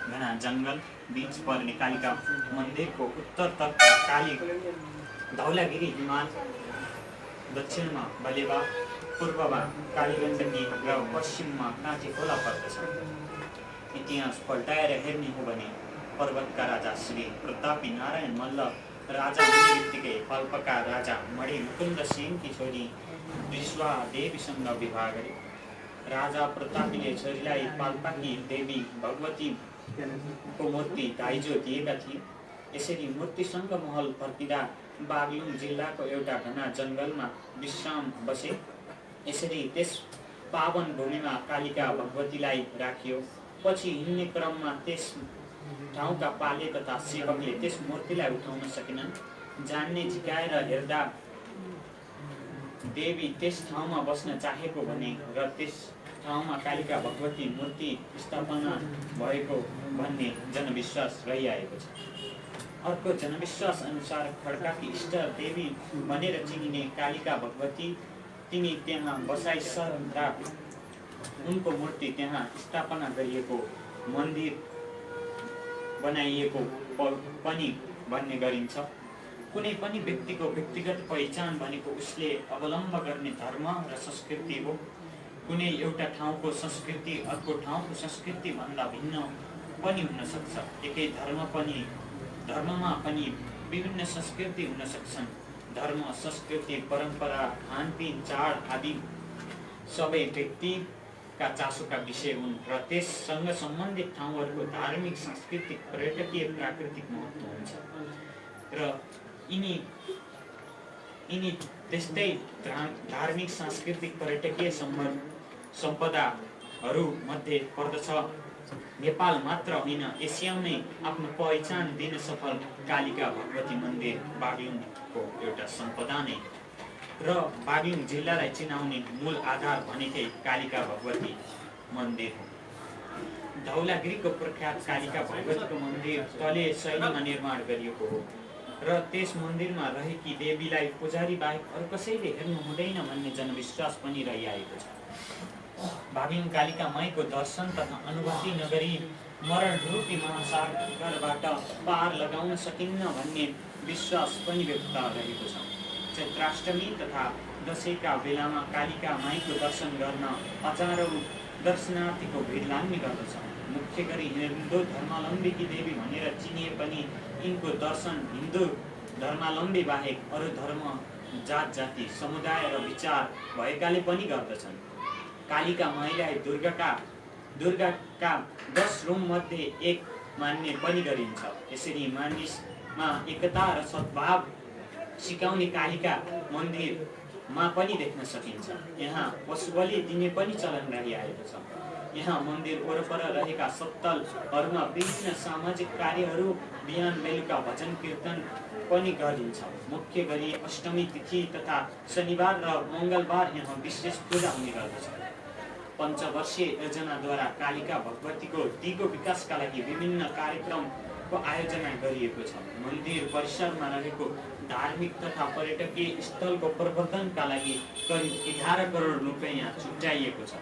घना जङ्गल बीच पर्ने कालिका मन्दिरको उत्तरतर्फ काली धौलागिरी हिमाल, दक्षिणमा बलेवा, पूर्वमा कालीगण्डकी र पश्चिममा काँटे खोला पर्दछ। इतिहास पल्टाएर हेर्ने हो भने पर्वतका राजा श्री प्रतापी नारायण मल्ल राजा हुने बित्तिकै पाल्पाका राजा मणि मुकुन्द सिंहकी छोरी विश्वादेवीसँग विवाह गरे। राजा प्रतापीले छोरीलाई पाल्पाकी देवी भगवतीको मूर्ति दाइजो दिएका थिए। यसरी मूर्तिसँग महल फर्किँदा बागलुङ जिल्लाको एउटा घना जङ्गलमा विश्राम बसे। यसरी त्यस पावन भूमिमा कालिका भगवतीलाई राखियो। पछि हिँड्ने क्रममा त्यस ठाउँका पाले तथा सेवकले त्यस मूर्तिलाई उठाउन सकेनन्। जान्ने झिकाएर हेर्दा देवी त्यस ठाउँमा बस्न चाहेको भने र त्यस ठाउँमा कालिका भगवती मूर्ति स्थापना भएको भन्ने जनविश्वास रहिआएको छ। अर्को जनविश्वास अनुसार खड्काकी इष्ट देवी भनेर चिनिने कालिका भगवती तिनी त्यहाँ बसाइ सर्दा उनको मूर्ति त्यहाँ स्थापना गरिएको मन्दिर बनाइएको पनि भन्ने गरिन्छ। कुनै पनि व्यक्तिको व्यक्तिगत पहिचान भनेको उसले अवलम्ब गर्ने धर्म र संस्कृति हो। कुनै एउटा ठाउँको संस्कृति अर्को ठाउँको संस्कृति भन्दा भिन्न पनि हुन सक्छ। एकै धर्ममा पनि विभिन्न संस्कृति हुन सक्छन्। धर्म, संस्कृति, परम्परा, खानपिन, चाड आदि सबै व्यक्तिका चासोका विषय हुन् र त्यससँग सम्बन्धित ठाउँहरूको धार्मिक, सांस्कृतिक, पर्यटकीय, प्राकृतिक महत्त्व हुन्छ र यिनी त्यस्तै धार्मिक, सांस्कृतिक, पर्यटकीय सम्पदाहरू मध्ये पर्दछ। नेपाल मात्र होइन, एसियामै आफ्नो पहिचान दिन सफल कालिका भगवती मन्दिर बागलुङको एउटा सम्पदा नै र बागलुङ जिल्लालाई चिनाउने मूल आधार भनेकै कालिका भगवती मन्दिर हो। धौलागिरीको प्रख्यात कालिका भगवतीको मन्दिर तले शैलीमा निर्माण गरिएको हो र त्यस मन्दिरमा रहेकी देवीलाई पुजारी बाहेक अरू कसैले हेर्नु हुँदैन भन्ने जनविश्वास पनि रहिआएको छ। बागलुङ कालिका माईको दर्शन तथा अनुभूति नगरी मरणरूपी महासागरबाट पार लगाउन सकिन्न भन्ने विश्वास पनि व्यक्त रहेको छ। चैत्राष्टमी तथा दशैँका बेलामा कालिका माईको दर्शन गर्न हजारौँ दर्शनार्थीको भिड लाग्ने गर्दछ। मुख्य गरी हिन्दू धर्मावलम्बीकी देवी भनेर चिनिए पनि यिनको दर्शन हिन्दू धर्मावलम्बी बाहेक अरू धर्म जात जाति समुदाय र विचार भएकाले पनि गर्दछन्। कालीका माईलाई दुर्गाका 10 रूप मध्ये एक मान्ने पनि गरिन्छ। यसरी मानिसमा एकता र सद्भाव सिकाउने कालीका मन्दिरमा पनि देख्न सकिन्छ। यहाँ पशु बलि दिने पनि चलन रहिआएको छ। यहाँ मन्दिर वरपर रहेका सत्तलहरूमा विभिन्न सामाजिक कार्यहरू, बिहान बेलुका भजन कीर्तन पनि गरिन्छ। मुख्य गरी अष्टमी तिथि तथा शनिबार र मङ्गलबार यहाँ विशेष पूजा हुने गर्दछ। पञ्चवर्षीय योजनाद्वारा कालिका भगवतीको दिगो विकासका लागि विभिन्न कार्यक्रमको आयोजना गरिएको छ। मन्दिर परिसरमा रहेको धार्मिक तथा पर्यटकीय स्थलको प्रवर्धनका लागि करिब 11 करोड रुपियाँ यहाँ छुट्याइएको छ।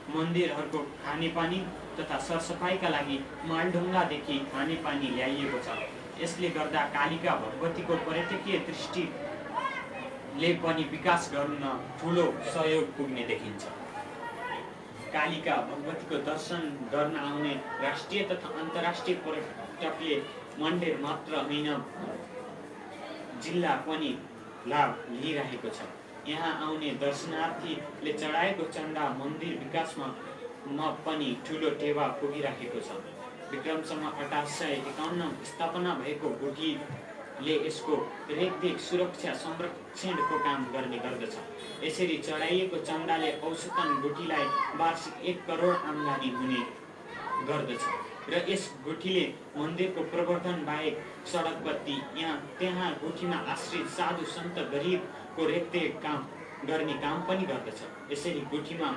मन्दिरहरूको खानेपानी तथा सरसफाइका लागि मालढुङ्गादेखि खानेपानी ल्याइएको छ। यसले गर्दा कालिका भगवतीको पर्यटकीय दृष्टिले पनि विकास गर्न ठुलो सहयोग पुग्ने देखिन्छ। कालिका भगवतीको दर्शन गर्न आउने राष्ट्रिय तथा अन्तर्राष्ट्रिय पर्यटकले मन्दिर मात्र होइन जिल्ला पनि लाभ लिइरहेको छ। यहाँ आउने दर्शनार्थीले चढाएको चण्डा मन्दिर विकासमा पनि ठुलो टेवा पुगिरहेको छ। विक्रमसम्म 1851 स्थापना भएको गुठीले यसको रेखदेख सुरक्षा संरक्षणको काम गर्ने गर्दछ। यसरी चढाइएको चन्दाले औसतन गुठीलाई वार्षिक 1 करोड आम्दानी हुने गर्दछ र यस गुठीले मन्दिरको प्रवर्धन बाहेक सडक बत्ती त्यहाँ गुठीमा आश्रित साधु सन्त गरिबको रेखदेख काम गर्ने काम पनि गर्दछ। यसरी गुठीमा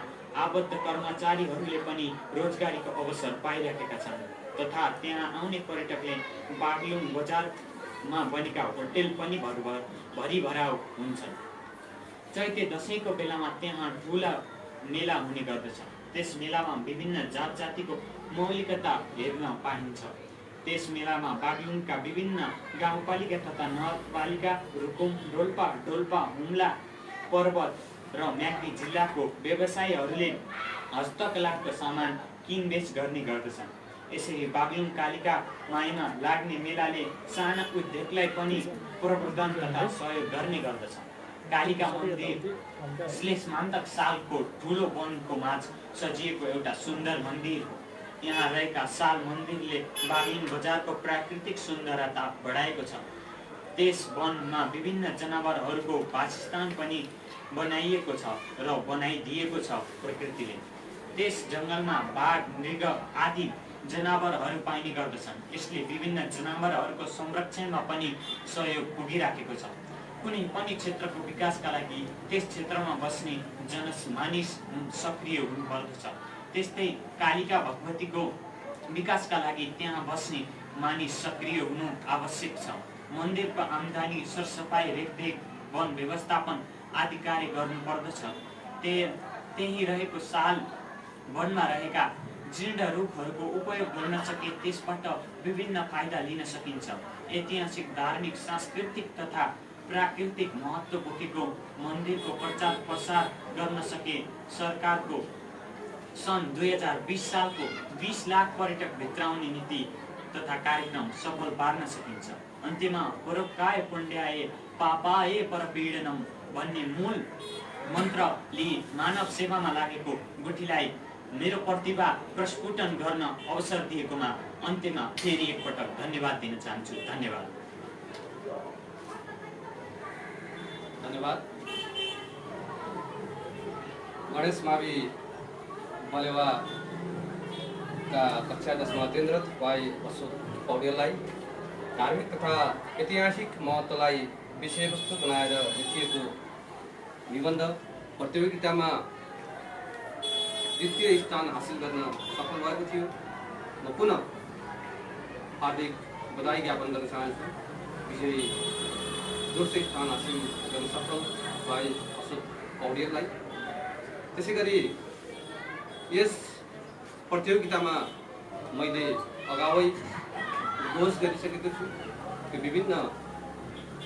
आबद्ध कर्मचारीहरूले पनि रोजगारीको अवसर पाइरहेका छन् तथा त्यहाँ आउने पर्यटकले बागलुङ बजारमा बनेका होटेल पनि भरिभराउ हुन्छन्। चैते दशैंको बेलामा त्यहाँ ठुला मेला हुने गर्दछ। त्यस मेलामा विभिन्न जात जातिको मौलिकता हेर्न पाइन्छ। त्यस मेलामा बागलुङका विभिन्न गाउँपालिका तथा नगरपालिका, रुकुम, डोल्पा, हुम्ला, पर्वत र म्याग्दी जिल्लाको व्यवसायीहरूले हस्तकलाको सामान किनबेच गर्ने गर्दछन्। यसरी बागलुङ कालिका माईमा लाग्ने मेलाले साना उद्योगलाई पनि प्रवर्धन तथा सहयोग गर्ने गर्दछ। कालिका मन्दिर श्लेषमान्तक सालको ठुलो वनको माझ सजिएको एउटा सुन्दर मन्दिर हो। यहाँ रहेका साल मन्दिरले बागलुङ बजारको प्राकृतिक सुन्दरता बढाएको छ। त्यस वनमा विभिन्न जनावरहरूको वासस्थान पनि बनाइएको छ र बनाइदिएको छ प्रकृतिले। त्यस जङ्गलमा बाघ, मृग आदि जनावरहरू पाइने गर्दछन्। यसले विभिन्न जनावरहरूको संरक्षणमा पनि सहयोग पुगिराखेको छ। कुनै पनि क्षेत्रको विकासका लागि त्यस क्षेत्रमा बस्ने मानिस सक्रिय हुनुपर्दछ। त्यस्तै कालिका भगवतीको विकासका लागि त्यहाँ बस्ने मानिस सक्रिय हुनु आवश्यक छ। मन्दिरको आम्दानी, सरसफाइ, रेखदेख, वन व्यवस्थापन आदि कार्य गर्नुपर्दछ। त्यही रहेको साल वनमा रहेका जीर्ण रुखहरूको उपयोग गर्न सके त्यसबाट विभिन्न फाइदा लिन सकिन्छ। ऐतिहासिक, धार्मिक, सांस्कृतिक तथा प्राकृतिक महत्त्व बोकेको मन्दिरको प्रचार प्रसार गर्न सके सरकारको सन् 2020 सालको 20 लाख पर्यटक भित्राउने नीति तथा कार्यक्रम सफल पार्न सकिन्छ। अन्त्यमा परोपकाय पुण्याय पापाय परपीडनम भन्ने मूल मन्त्र लिई मानव सेवामा लागेको गुठीलाई मेरो प्रतिभा प्रस्फुटन गर्न अवसर दिएकोमा अन्त्यमा फेरि एकपटक धन्यवाद दिन चाहन्छु। धन्यवाद। गणेश मावि बलेवाका कक्षा 10मा अध्ययनरत भाइ अशोक पौडेललाई धार्मिक तथा ऐतिहासिक महत्त्वलाई विषयवस्तु बनाएर लेखिएको निबन्ध प्रतियोगितामा द्वितीय स्थान हासिल गर्न सफल भएको थियो। म पुनः हार्दिक बधाई ज्ञापन गर्न चाहन्छु विजयी दोस्रो स्थान हासिल गर्न सफल भाइ अशोक पौडेललाई। त्यसै गरी यस प्रतियोगितामा मैले अगावै घोष गरिसकेको छु कि विभिन्न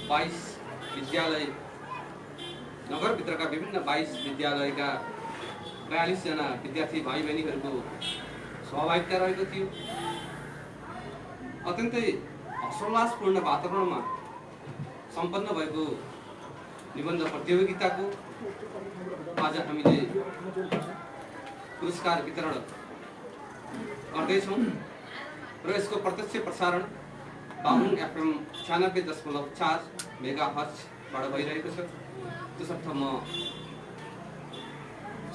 22 विद्यालय, नगरभित्रका विभिन्न 22 विद्यालयका 42 जना विद्यार्थी भाइ बहिनीहरूको सहभागिता रहेको थियो। अत्यन्तै हर्षोल्लासपूर्ण वातावरणमा सम्पन्न भएको निबन्ध प्रतियोगिताको आज हामीले पुरस्कार वितरण गर्दैछौँ र यसको प्रत्यक्ष प्रसारण बाहुन FM 96.4 मेगाहर्ट्जबाट भइरहेको छ। त्यसर्थ म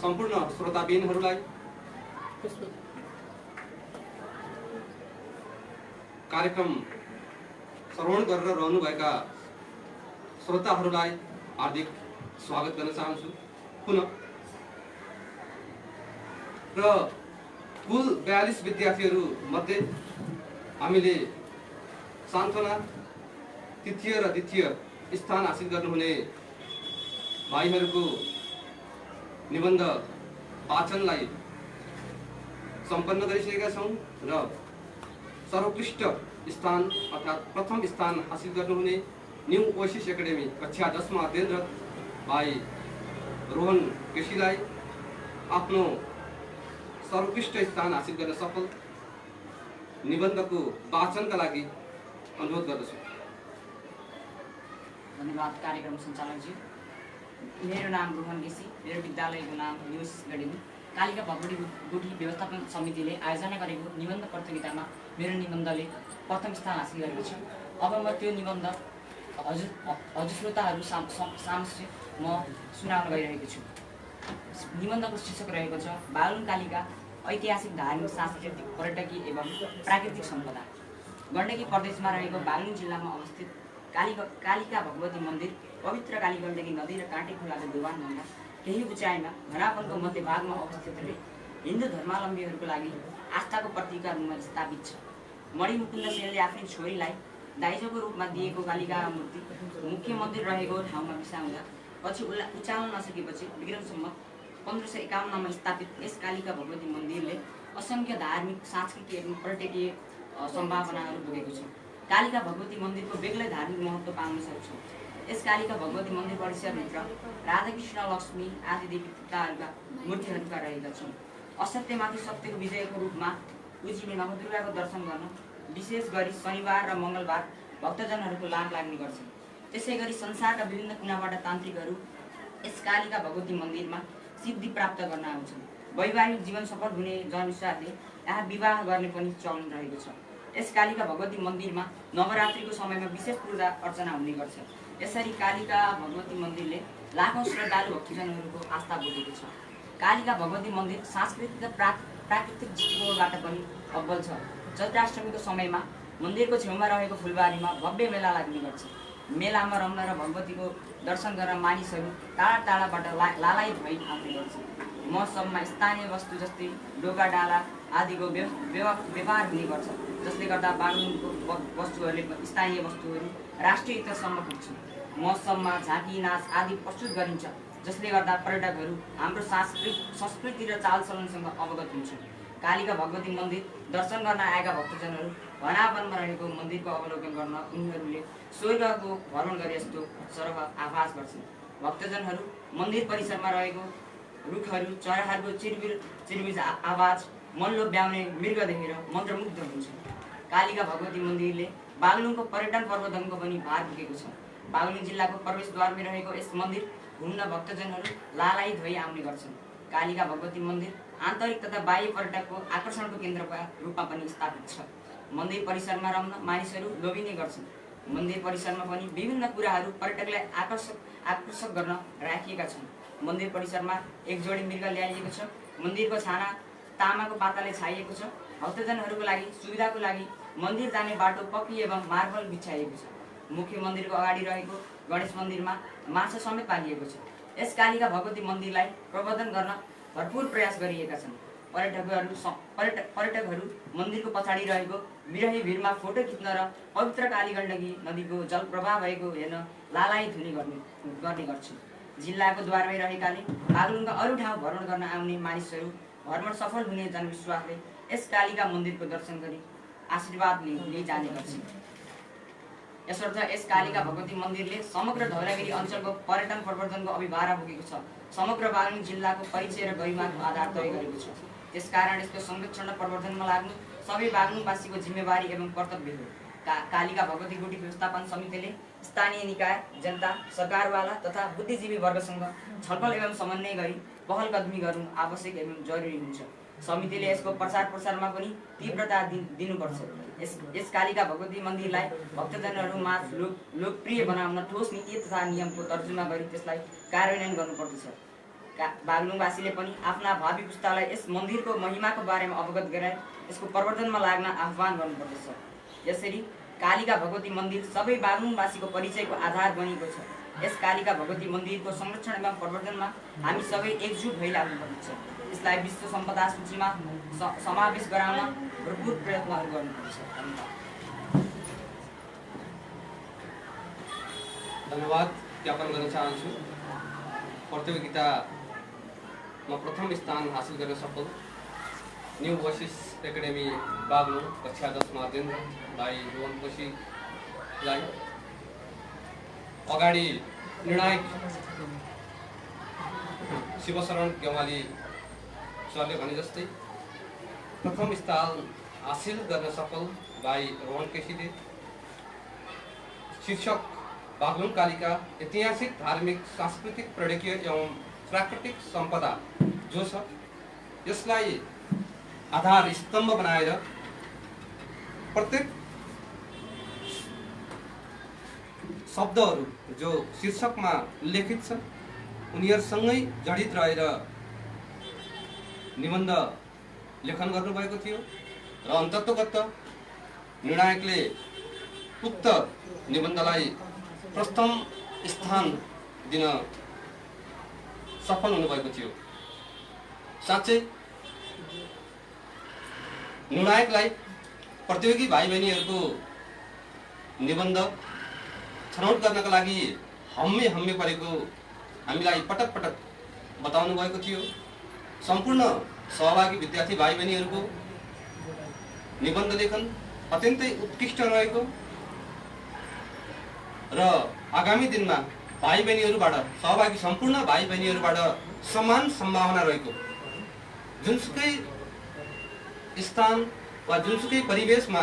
सम्पूर्ण श्रोताबिनहरूलाई कार्यक्रम श्रवण गरेर रहनुभएका श्रोताहरूलाई हार्दिक स्वागत गर्न चाहन्छु पुनः। र कुल 42 विद्यार्थीहरू मध्ये हामीले सान्त्वना तृतीय र द्वितीय स्थान हासिल गर्नुहुने भाइहरूको निबन्ध वाचनलाई सम्पन्न गरिसकेका छौँ र सर्वोत्कृष्ट स्थान अर्थात् प्रथम स्थान हासिल गर्नुहुने न्यू ओएसिस एकाडेमी कक्षा 10 मा अध्ययनरत भाइ रोहन केसीलाई आफ्नो सर्वोत्कृष्ट स्थान हासिल गर्न सफल निबन्धको वाचनका लागि अनुरोध गर्दछु। धन्यवाद कार्यक्रम सञ्चालकजी। मेरो नाम रोहन केसी, मेरो विद्यालयको नाम new oasis academy Kalika Bhagwati गुठी व्यवस्थापन समितिले आयोजना गरेको निबन्ध प्रतियोगितामा मेरो निबन्धले प्रथम स्थान हासिल गरेको छु। अब म त्यो निबन्ध हजुर श्रोताहरू समक्ष म सुनाउन गइरहेको छु। निबन्धको शीर्षक रहेको छ बागलुङ कालिका ऐतिहासिक धार्मिक सांस्कृतिक पर्यटकीय एवं प्राकृतिक सम्पदा। गण्डकी प्रदेशमा रहेको बागलुङ जिल्लामा अवस्थित कालिका भगवती मन्दिर पवित्र काली गण्डकी नदी र काँटे खोलाको दोभानभन्दा केही उचाइमा घनावनको मध्यभागमा अवस्थित रहे हिन्दू धर्मावलम्बीहरूको लागि आस्थाको प्रतीकका रूपमा स्थापित छ। मणिमुकुन्द सेनले आफ्नै छोरीलाई दाइजोको रूपमा दिएको कालिका मूर्ति मुख्य मन्दिर रहेको ठाउँमा बिसाउँदा पछि उचाल्न नसकेपछि विक्रम सम्वत 1551 मा स्थापित यस कालिका भगवती मन्दिरले असंख्य धार्मिक सांस्कृतिक एवं पर्यटकीय सम्भावनाहरू बोकेको छ। कालिका भगवती मन्दिरको बेग्लै धार्मिक महत्त्व पाउन सक्छौँ। यस कालिका भगवती मन्दिर परिसरभित्र राधाकृष्ण लक्ष्मी आदि देवी देवताहरूका मूर्तिहरूका रहेका छन्। असत्यमाथि सत्यको विजयको रूपमा उजिने नवदुर्गाको दर्शन गर्न विशेष गरी शनिबार र मङ्गलबार भक्तजनहरूको लाभ लाग्ने गर्छ। त्यसै गरी संसारका विभिन्न कुनाबाट तान्त्रिकहरू यस कालिका भगवती मन्दिरमा सिद्धि प्राप्त गर्न आउँछन्। वैवाहिक जीवन सफल हुने जनअनुसारले यहाँ विवाह गर्ने पनि चलन रहेको छ। यस कालिका भगवती मन्दिरमा नवरात्रिको समयमा विशेष पूजा अर्चना हुने गर्छ। यसरी कालिका भगवती मन्दिरले लाखौँ श्रद्धालु भक्तजनहरूको आस्था बोकेको छ। कालिका भगवती मन्दिर सांस्कृतिक र प्राकृतिक दृष्टिकोणबाट पनि अब्बल छ। चैत्राष्टमीको समयमा मन्दिरको छेउमा रहेको फुलबारीमा भव्य मेला लाग्ने गर्छ। मेलामा रम्न र भगवतीको दर्शन गर्न मानिसहरू टाढा टाढाबाट लालायित भई आउने गर्छन्। महोत्सवमा स्थानीय वस्तु जस्तै ढोका डाला आदिको व्यापार हुने गर्छ, जसले गर्दा बागलुङको वस्तुहरूले स्थानीय वस्तुहरू राष्ट्रिय स्तरसम्म पुग्छन्। महोत्सवमा झाँकी नाच आदि प्रस्तुत गरिन्छ, जसले गर्दा पर्यटकहरू हाम्रो संस्कृति र चालचलनसँग अवगत हुन्छन्। कालिका भगवती मन्दिर दर्शन गर्न आएका भक्तजनहरू भनावनमा रहेको मन्दिरको अवलोकन गर्न उनीहरूले स्वर्गको भ्रमण गरे जस्तो सरह आभास गर्छन्। भक्तजनहरू मन्दिर परिसरमा रहेको रुखहरू चराहरूको चिरबिर आवाज मन लोभ्याउने मृग देखेर मन्त्रमुग्ध हुन्छन्। कालिका भगवती मन्दिरले बागलुङको पर्यटन प्रवर्धनको पनि भार बोकेको छ। बागलुङ जिल्लाको प्रवेशद्वारमै रहेको यस मन्दिर घुम्न भक्तजनहरू लालायित भई आउने गर्छन्। कालिका भगवती मन्दिर आन्तरिक तथा बाह्य पर्यटकको आकर्षणको केन्द्रका रूपमा पनि स्थापित छ। मन्दिर परिसरमा रम्न मानिसहरू लोभिने गर्छन्। मन्दिर परिसरमा पनि विभिन्न कुराहरू पर्यटकलाई आकर्षक गर्न राखिएका छन्। मन्दिर परिसरमा एक जोडी मृग ल्याइएको छ। मन्दिरको छाना तामाको पाताले छाइएको छ। भक्तजनहरूको लागि सुविधाको लागि मन्दिर जाने बाटो पक्की एवं मार्बल बिछाइएको छ। मुख्य मन्दिरको अगाडि रहेको गणेश मन्दिरमा माछा समेत पालिएको छ। यस कालिका भगवती मन्दिरलाई प्रवर्धन गर्न भरपूर प्रयास गरिएका छन्। पर्यटकहरू मन्दिरको पछाडि रहेको विरही भिरमा फोटो खिच्न र पवित्र काली गण्डकी नदीको जल प्रवाह भएको हेर्न लालायित हुने गर्ने गर्छन्। जिल्लाको द्वारमै रहेकाले बागलुङका अरू ठाउँ भ्रमण गर्न आउने मानिसहरू भ्रमण सफल हुने जनविश्वासले यस कालिका मन्दिरको दर्शन गरी आशीर्वाद लिई जाने गर्छन्। यसर्थ यस कालिका भगवती मन्दिरले समग्र धौलागिरी अञ्चलको पर्यटन प्रवर्धनको अभिभारा बोकेको छ। समग्र बागलुङ जिल्लाको परिचय र गरिमाको आधार तय गरेको छ। त्यसकारण यसको संरक्षण र प्रवर्धनमा लाग्नु सबै बागलुङवासीको जिम्मेवारी एवं कर्तव्य हो। कालिका भगवती गुठी व्यवस्थापन समितिले स्थानीय निकाय, जनता, सरकारवाला तथा बुद्धिजीवी वर्गसँग छलफल एवं समन्वय गरी पहल कदमी गर्नु आवश्यक एवं जरुरी हुन्छ। समितिले यसको प्रचार प्रसारमा पनि तीव्रता दिनुपर्छ। यस कालिका भगवती मन्दिरलाई भक्तजनहरूमाझ लोकप्रिय बनाउन ठोस नीति तथा नियमको तर्जुमा गरी त्यसलाई कार्यान्वयन गर्नुपर्दछ। बागलुङवासीले पनि आफ्ना भावी पुस्तालाई यस मन्दिरको महिमाको बारेमा अवगत गराई यसको प्रवर्धनमा लाग्न आह्वान गर्नुपर्दछ। यसरी कालिका भगवती मन्दिर सबै बागलुङवासीको परिचयको आधार बनेको छ। यस कालिका भगवती मन्दिरको संरक्षण एवं प्रवर्धनमा हामी सबै एकजुट भइलाग्नुपर्दछ। यसलाई विश्व सम्पदा सूचीमा समावेश गराउन भरपूर प्रयत्नहरू गर्नुपर्छ। धन्यवाद ज्ञापन गर्न चाहन्छु। प्रतियोगितामा प्रथम स्थान हासिल गर्न सफल न्यू वशिष एकाडेमी बागलुङ कक्षा 10मा अध्ययन भाइ रोहन कोशीलाई अगाडि निर्णायक शिवशरण गेवाली सरले भने जस्तै प्रथम स्थान हासिल गर्न सफल भाइ रोहन केसीले शीर्षक बागलुङ कालिका ऐतिहासिक, धार्मिक, सांस्कृतिक, पर्यटकीय एवं प्राकृतिक सम्पदा जो छ यसलाई आधार स्तम्भ बनाएर प्रत्येक शब्दहरू जो शीर्षकमा उल्लेखित छ उनीहरूसँगै जडित रहेर निबन्ध लेखन गर्नुभएको थियो र अन्ततोगत निर्णायकले उक्त निबन्धलाई प्रथम स्थान दिन सफल हुनुभएको थियो। साँच्चै निर्णायकलाई प्रतियोगी भाइ बहिनीहरूको निबन्ध छनौट गर्नका लागि हम्मे परेको हामीलाई पटक पटक बताउनु भएको थियो। सम्पूर्ण सहभागी विद्यार्थी भाइ बहिनीहरूको निबन्ध लेखन अत्यन्तै उत्कृष्ट रहेको र आगामी दिनमा भाइ बहिनीहरूबाट सहभागी सम्पूर्ण भाइ बहिनीहरूबाट समान सम्भावना रहेको, जुनसुकै स्थान वा जुनसुकै परिवेशमा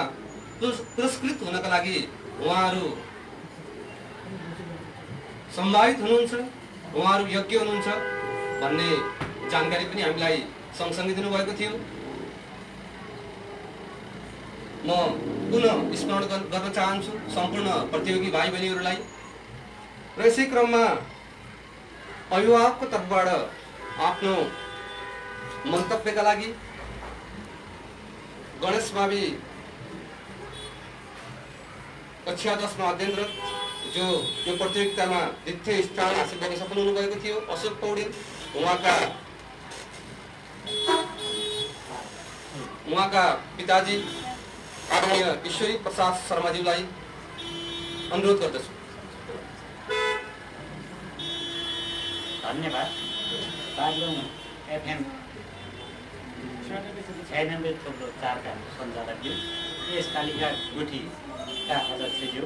पुरस्कृत हुनका लागि उहाँहरू सम्भावित हुनुहुन्छ, उहाँहरू योग्य हुनुहुन्छ भन्ने जानकारी पनि हामीलाई सँगसँगै दिनुभएको थियो। म पुनः स्मरण गर्न चाहन्छु सम्पूर्ण प्रतियोगी भाइ बहिनीहरूलाई र यसै क्रममा अभिभावकको तर्फबाट आफ्नो मन्तव्यका लागि गणेश मावि कक्षा 10मा अध्ययनरत जो यो प्रतियोगितामा द्वितीय स्थान हासिल गर्न सफल हुनुभएको थियो अशोक पौडेल उहाँका पिताजी आदरणीय ईश्वरी प्रसाद शर्माज्यूलाई अनुरोध गर्दछु। धन्यवाद। बागलुङ एफएम 96.4 का सञ्चालकज्यू, यस कालिका गुठीका अध्यक्षज्यू,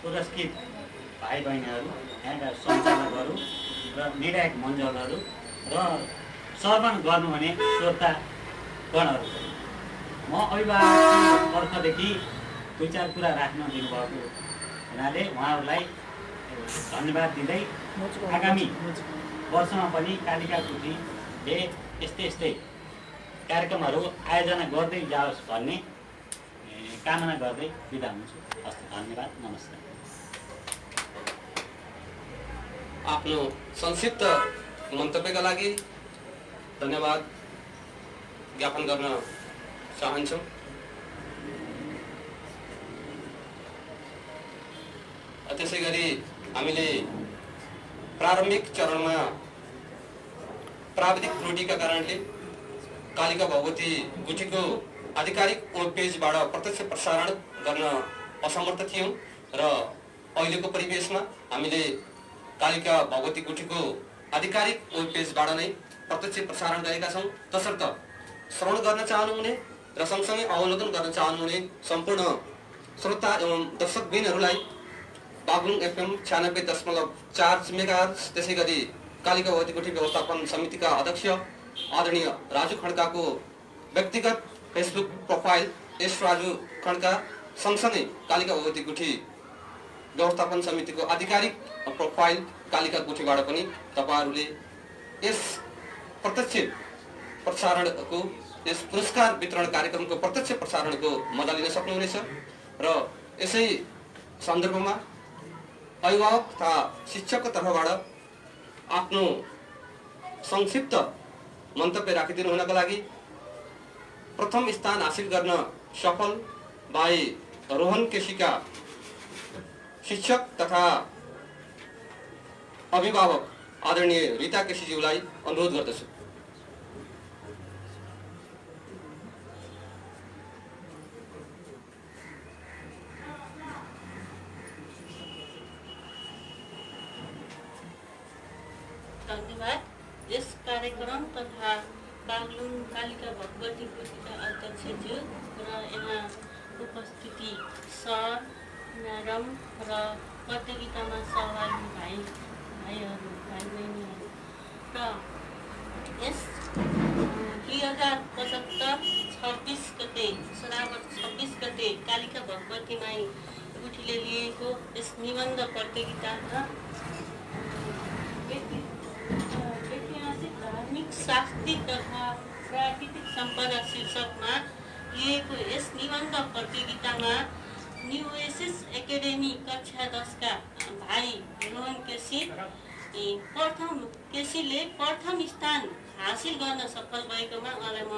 पुरस्कृत भाइ बहिनीहरू, यहाँका सञ्चालकहरू र निर्णायक मञ्डलहरू र श्रवण गर्नुहुने श्रोतागणहरू, म अभिभावकको तर्फदेखि 2-4 कुरा राख्न दिनुभएको हुनाले उहाँहरूलाई धन्यवाद दिँदै आगामी वर्षमा पनि कालिका गुठीले यस्तै कार्यक्रमहरू आयोजना गर्दै जाओस् भन्ने कामना गर्दै बिदा हुन्छु। हस्, धन्यवाद, नमस्कार। आफ्नो संक्षिप्त मन्तव्यका लागि धन्यवाद ज्ञापन गर्न चाहन्छौँ। त्यसै गरी हामीले प्रारम्भिक चरणमा प्राविधिक त्रुटिका कारणले कालिका भगवती गुठीको आधिकारिक वेब पेजबाट प्रत्यक्ष प्रसारण गर्न असमर्थ थियौँ र अहिलेको परिवेशमा हामीले कालिका भगवती गुठीको आधिकारिक वेब पेजबाट नै प्रत्यक्ष प्रसारण गरेका छौँ। तसर्थ श्रवण गर्न चाहनुहुने र सँगसँगै अवलोकन गर्न चाहनुहुने सम्पूर्ण श्रोता एवं दर्शकबिनहरूलाई बागलुङ एफएम 96.4 मेगाहर्ज, त्यसै गरी कालिका भगवती गुठी व्यवस्थापन समितिका अध्यक्ष आदरणीय राजु खड्काको व्यक्तिगत Facebook profile S Raju Khadka सँगसँगै कालिका भगवती गुठी व्यवस्थापन समितिको आधिकारिक प्रोफाइल कालिका गुठीबाट पनि तपाईहरूले यस प्रत्यक्ष प्रसारणको यस पुरस्कार वितरण कार्यक्रमको प्रत्यक्ष प्रसारणको मजा लिन सक्नुहुनेछ र यसै सन्दर्भमा अभिभावक तथा शिक्षकको तर्फबाट आफ्नो संक्षिप्त मन्तव्य राखिदिनु हुनका लागि प्रथम स्थान हासिल गर्न सफल भाइ रोहन केसीका शिक्षक तथा अभिभावक आदरणीय रीता केसीज्यूलाई अनुरोध गर्दछु। धन्यवाद। यस कार्यक्रम तथा बागलुङ कालिका भगवती गुठीका अध्यक्षज्यू र यहाँ उपस्थिति सर, म्याडम र प्रतियोगितामा सहभागी भाइ बहिनीहरू र यस 2075-26 गते श्रावण 26 गते कालिका भगवती माई गुठीले लिएको यस निबन्ध प्रतियोगितामा ऐतिहासिक धार्मिक शास्त्रीय तथा प्राकृतिक सम्पदा शीर्षकमा लिएको यस निबन्ध प्रतियोगितामा न्यू एसएस एकाडेमी कक्षा 10 का भाइ रोहन केसीले प्रथम स्थान हासिल गर्न सफल भएकोमा उहाँलाई म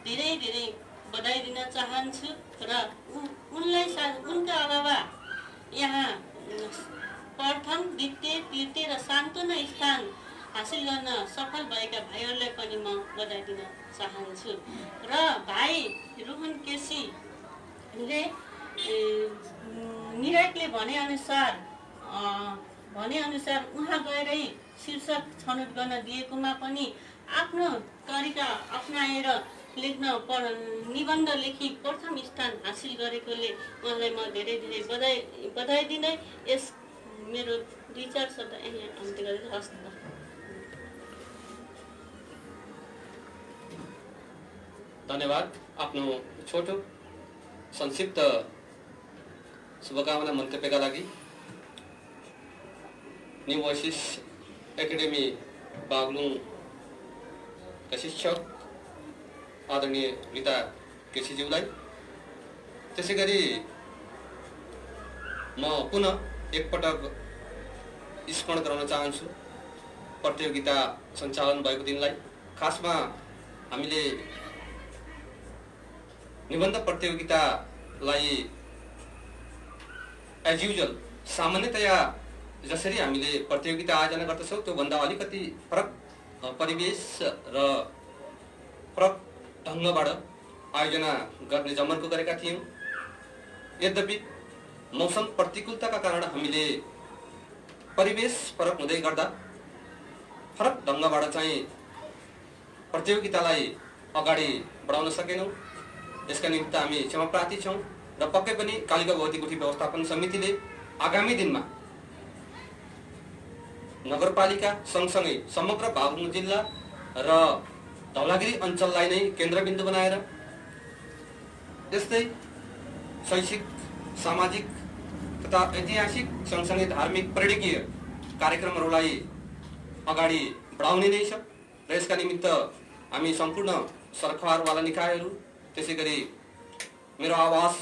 धेरै धेरै बधाई दिन चाहन्छु र उनलाई उनका अलावा यहाँ प्रथम, द्वितीय, तृतीय र सान्तवना स्थान हासिल गर्न सफल भएका भाइहरूलाई पनि म बधाई दिन चाहन्छु र भाइ रोहन केसीले निर्णायकले भनेअनुसार उहाँ गएरै शीर्षक छनौट गर्न दिएकोमा पनि आफ्नो तरिका अपनाएर निबन्ध लेखी प्रथम स्थान हासिल गरेकोले उहाँलाई म धेरै धेरै बधाई दिँदै यस मेरो 2-4 शब्द यहाँ अन्त्य गरेर हस्त। धन्यवाद। आफ्नो छोटो संक्षिप्त शुभकामना मन्तव्यका लागि न्यू एसएस एकाडेमी बागलुङका शिक्षक आदरणीय रीता केसीज्यूलाई, त्यसै गरी म पुनः एकपटक स्मरण गराउन चाहन्छु प्रतियोगिता सञ्चालन भएको दिनलाई। खासमा हामीले निबन्ध प्रतियोगितालाई एज युजुअल सामान्यतया जसरी हामीले प्रतियोगिता आयोजना गर्दछौँ त्योभन्दा अलिकति फरक परिवेश र फरक ढङ्गबाट आयोजना गर्ने जमर्को गरेका थियौँ। यद्यपि मौसम प्रतिकूलताका कारण हामीले परिवेश फरक हुँदै गर्दा फरक ढङ्गबाट चाहिँ प्रतियोगितालाई अगाडि बढाउन सकेनौँ। यसका निमित्त हामी क्षमाप्रार्थी छौँ र पक्कै पनि कालिका भगवती गुठी व्यवस्थापन समितिले आगामी दिनमा नगरपालिका सँगसँगै समग्र बागलुङ जिल्ला र धौलागिरी अञ्चललाई नै केन्द्रबिन्दु बनाएर यस्तै शैक्षिक, सामाजिक तथा ऐतिहासिक सँगसँगै धार्मिक पर्यटकीय कार्यक्रमहरूलाई अगाडि बढाउने नै छ र यसका निमित्त हामी सम्पूर्ण सरकारवाला निकायहरू, त्यसै गरी मेरो आवाज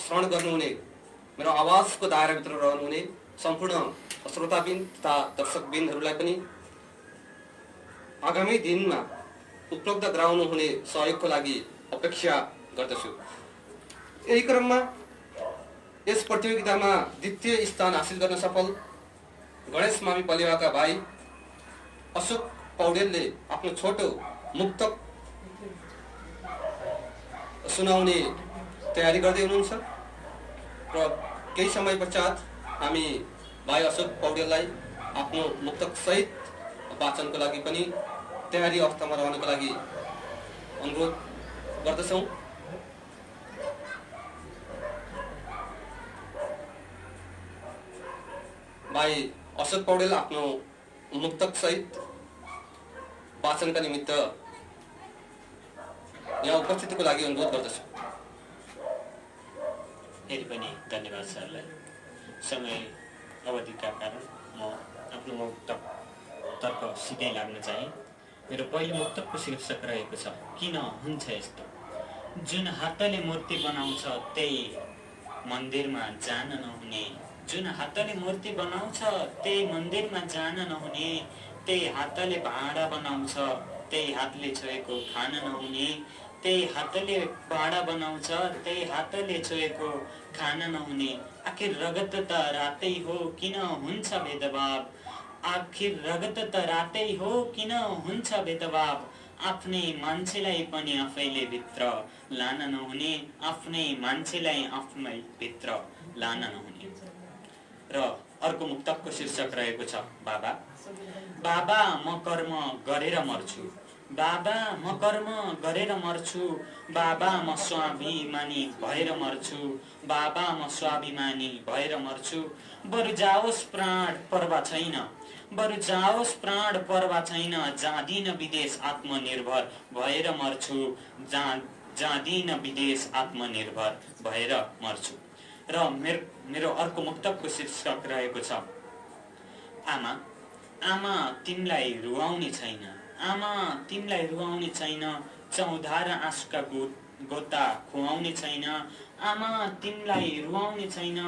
श्रवण गर्नुहुने, मेरो आवाजको दायराभित्र रहनुहुने सम्पूर्ण श्रोताबिन तथा दर्शकबिनहरूलाई पनि आगामी दिनमा उपलब्ध गराउनु हुने सहयोगको लागि अपेक्षा गर्दछु। यही क्रममा यस प्रतियोगितामा द्वितीय स्थान हासिल गर्न सफल गणेश मामी पलेवाका भाइ अशोक पौडेलले आफ्नो छोटो मुक्तक सुनाउने तयारी गर्दै हुनुहुन्छ र केही समय पश्चात हामी भाइ अशोक पौडेललाई आफ्नो मुक्तक सहित वाचनको लागि पनि तयारी अवस्थामा रहनको लागि अनुरोध गर्दछौँ। भाइ अशोक पौडेल आफ्नो मुक्तक सहित वाचनका निमित्त यहाँ उपस्थितिको लागि अनुरोध गर्दछु। फेरि पनि धन्यवाद सरलाई। समय अवधिका कारण म आफ्नो मुक्तकतर्फ सिधै लाग्न चाहे। मेरो पहिलो मुक्तकको शीर्षक रहेको छ किन हुन्छ यस्तो। जुन हातले मूर्ति बनाउँछ त्यही मन्दिरमा जान नहुने, जुन हातले मूर्ति बनाउँछ त्यही मन्दिरमा जान नहुने, त्यही हातले भाँडा बनाउँछ त्यही हातले छोएको खान नहुने, त्यही हातले भाँडा बनाउँछ त्यही हातले छोएको खान नहुने। आखिर रगत त रातै हो किन हुन्छ भेदभाव, आखिर रगत त रातै हो किन हुन्छ भेदभाव। आफ्नै मान्छेलाई पनि आफैले भित्र लान नहुने, आफ्नै मान्छेलाई आफै भित्र लान नहुने। र अर्को मुक्तकको शीर्षक रहेको छ बाबा। बाबा म कर्म गरेर मर्छु, बाबा म कर्म गरेर मर्छु, बाबा म स्वाभिमानी भएर मर्छु, बाबा म स्वाभिमानी भएर मर्छु। बरु जाओस् प्राण पर्वा छैन, बरु जाओस् प्राण पर्वा छैन, जाँदिन विदेश आत्मनिर्भर भएर मर्छु, जाँदिन विदेश आत्मनिर्भर भएर मर्छु। र मेरो अर्को मुक्तकको शीर्षक रहेको छ आमा। आमा तिमीलाई रुवाउने छैन, आमा तिमीलाई रुवाउने छैन, चौधार आँसुका गोता खुवाउने छैन, आमा तिमीलाई रुवाउने छैन,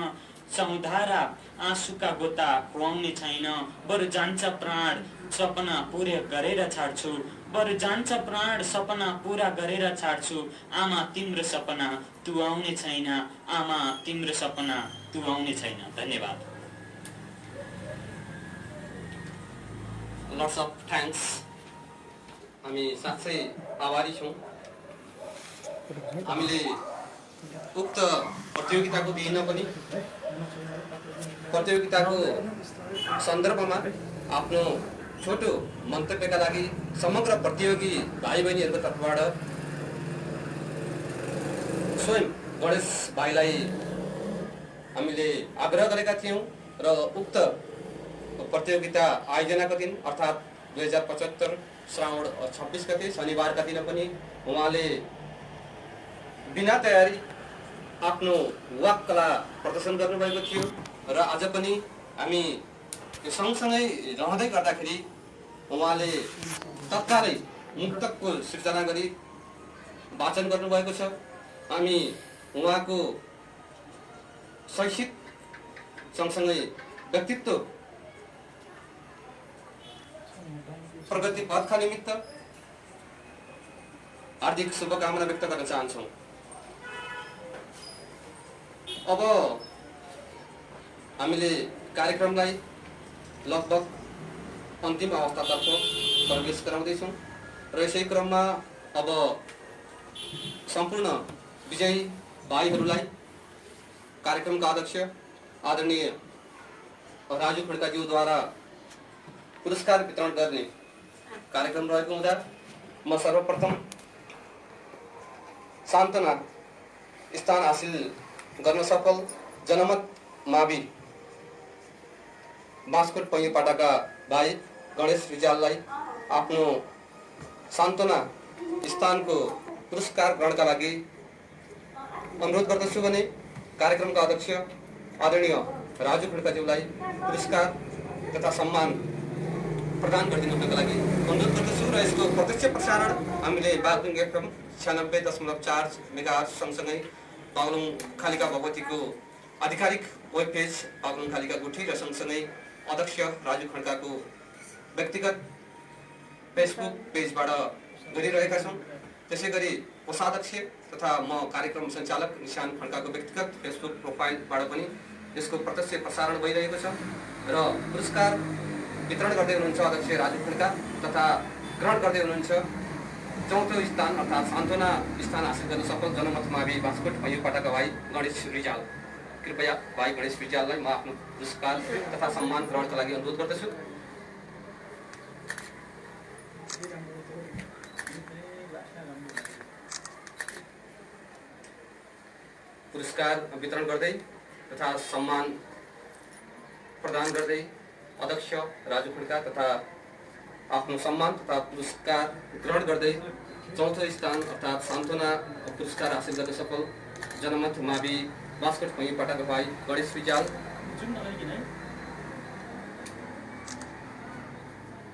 चौधारा आँसुका गोता खुवाउने छैन। बरु जान्छ प्राण सपना पुरा गरेर छाड्छु, बरु जान्छ प्राण सपना पुरा गरेर छाड्छु। आमा तिम्रो सपना तु आउने छैन, आमा तिम्रो सपना तु आउने छैन। धन्यवाद। Lots of thanks. हामी साँच्चै आभारी छौँ। हामीले उक्त प्रतियोगिताको दिन पनि प्रतियोगिताको सन्दर्भमा आफ्नो छोटो मन्तव्यका लागि समग्र प्रतियोगी भाइ बहिनीहरूको तर्फबाट स्वयं गणेश भाइलाई हामीले आग्रह गरेका थियौँ र उक्त प्रतियोगिता आयोजनाको दिन अर्थात् 2075 श्रावण 26 गते शनिबारका दिन पनि उहाँले बिना तयारी आफ्नो वाक कला प्रदर्शन गर्नुभएको थियो। र आज पनि हामी यो सँगसँगै रहँदै गर्दाखेरि उहाँले तत्कालै मुक्तकको सृजना गरी वाचन गर्नुभएको छ। हामी उहाँको शैक्षिक सँगसँगै व्यक्तित्व प्रगति पथका निमित्त हार्दिक शुभकामना व्यक्त गर्न चाहन्छौँ। अब हामीले कार्यक्रमलाई लगभग अन्तिम अवस्थातर्फ प्रवेश गराउँदैछौँ र यसै क्रममा अब सम्पूर्ण विजयी भाइहरूलाई कार्यक्रमका अध्यक्ष आदरणीय राजु खड्काज्यूद्वारा पुरस्कार वितरण गर्ने कार्यक्रम रहेको हुँदा म सर्वप्रथम सान्त्वना स्थान हासिल गर्न सफल जनमत मावि बाँसकोट पैयुपाटाका भाइ गणेश रिजाललाई आफ्नो सान्त्वना स्थानको पुरस्कार ग्रहणका लागि अनुरोध गर्दछु भने कार्यक्रमका अध्यक्ष आदरणीय राजु खड्काज्यूलाई पुरस्कार तथा सम्मान प्रदान गरिदिनुका लागि अनुरोध गर्दछु। र यसको प्रत्यक्ष प्रसारण हामीले बागलुङ FM 96.4 मेगाहर्ज सँगसँगै बागलुङ कालिका भगवतीको आधिकारिक वेब पेज बागलुङ कालिका गुठी र सँगसँगै अध्यक्ष राजु खड्काको व्यक्तिगत फेसबुक पेजबाट गरिरहेका छौँ। त्यसै गरी कोषाध्यक्ष तथा म कार्यक्रम सञ्चालक निशान खड्काको व्यक्तिगत फेसबुक प्रोफाइलबाट पनि यसको प्रत्यक्ष प्रसारण भइरहेको छ। र पुरस्कार वितरण गर्दै हुनुहुन्छ अध्यक्ष राजु खड्का तथा ग्रहण गर्दै हुनुहुन्छ चौथो स्थान अर्थात् सान्त्वना स्थान हासिल गर्न सफल जनमत मावि बाँसकोट पैयुपाटाका भाइ गणेश रिजाल। कृपया भाइ गणेश रिजाललाई म आफ्नो पुरस्कार तथा सम्मान ग्रहणका लागि अनुरोध गर्दछु। पुरस्कार वितरण गर्दै तथा सम्मान प्रदान गर्दै अध्यक्ष राजु खड्का तथा आफ्नो सम्मान तथा पुरस्कार ग्रहण गर्दै चौथो स्थान अर्थात् सान्त्वना पुरस्कार हासिल गर्न सफल जनमत मावि बास्केट भुइँबाट भाइ गणेश रिजाल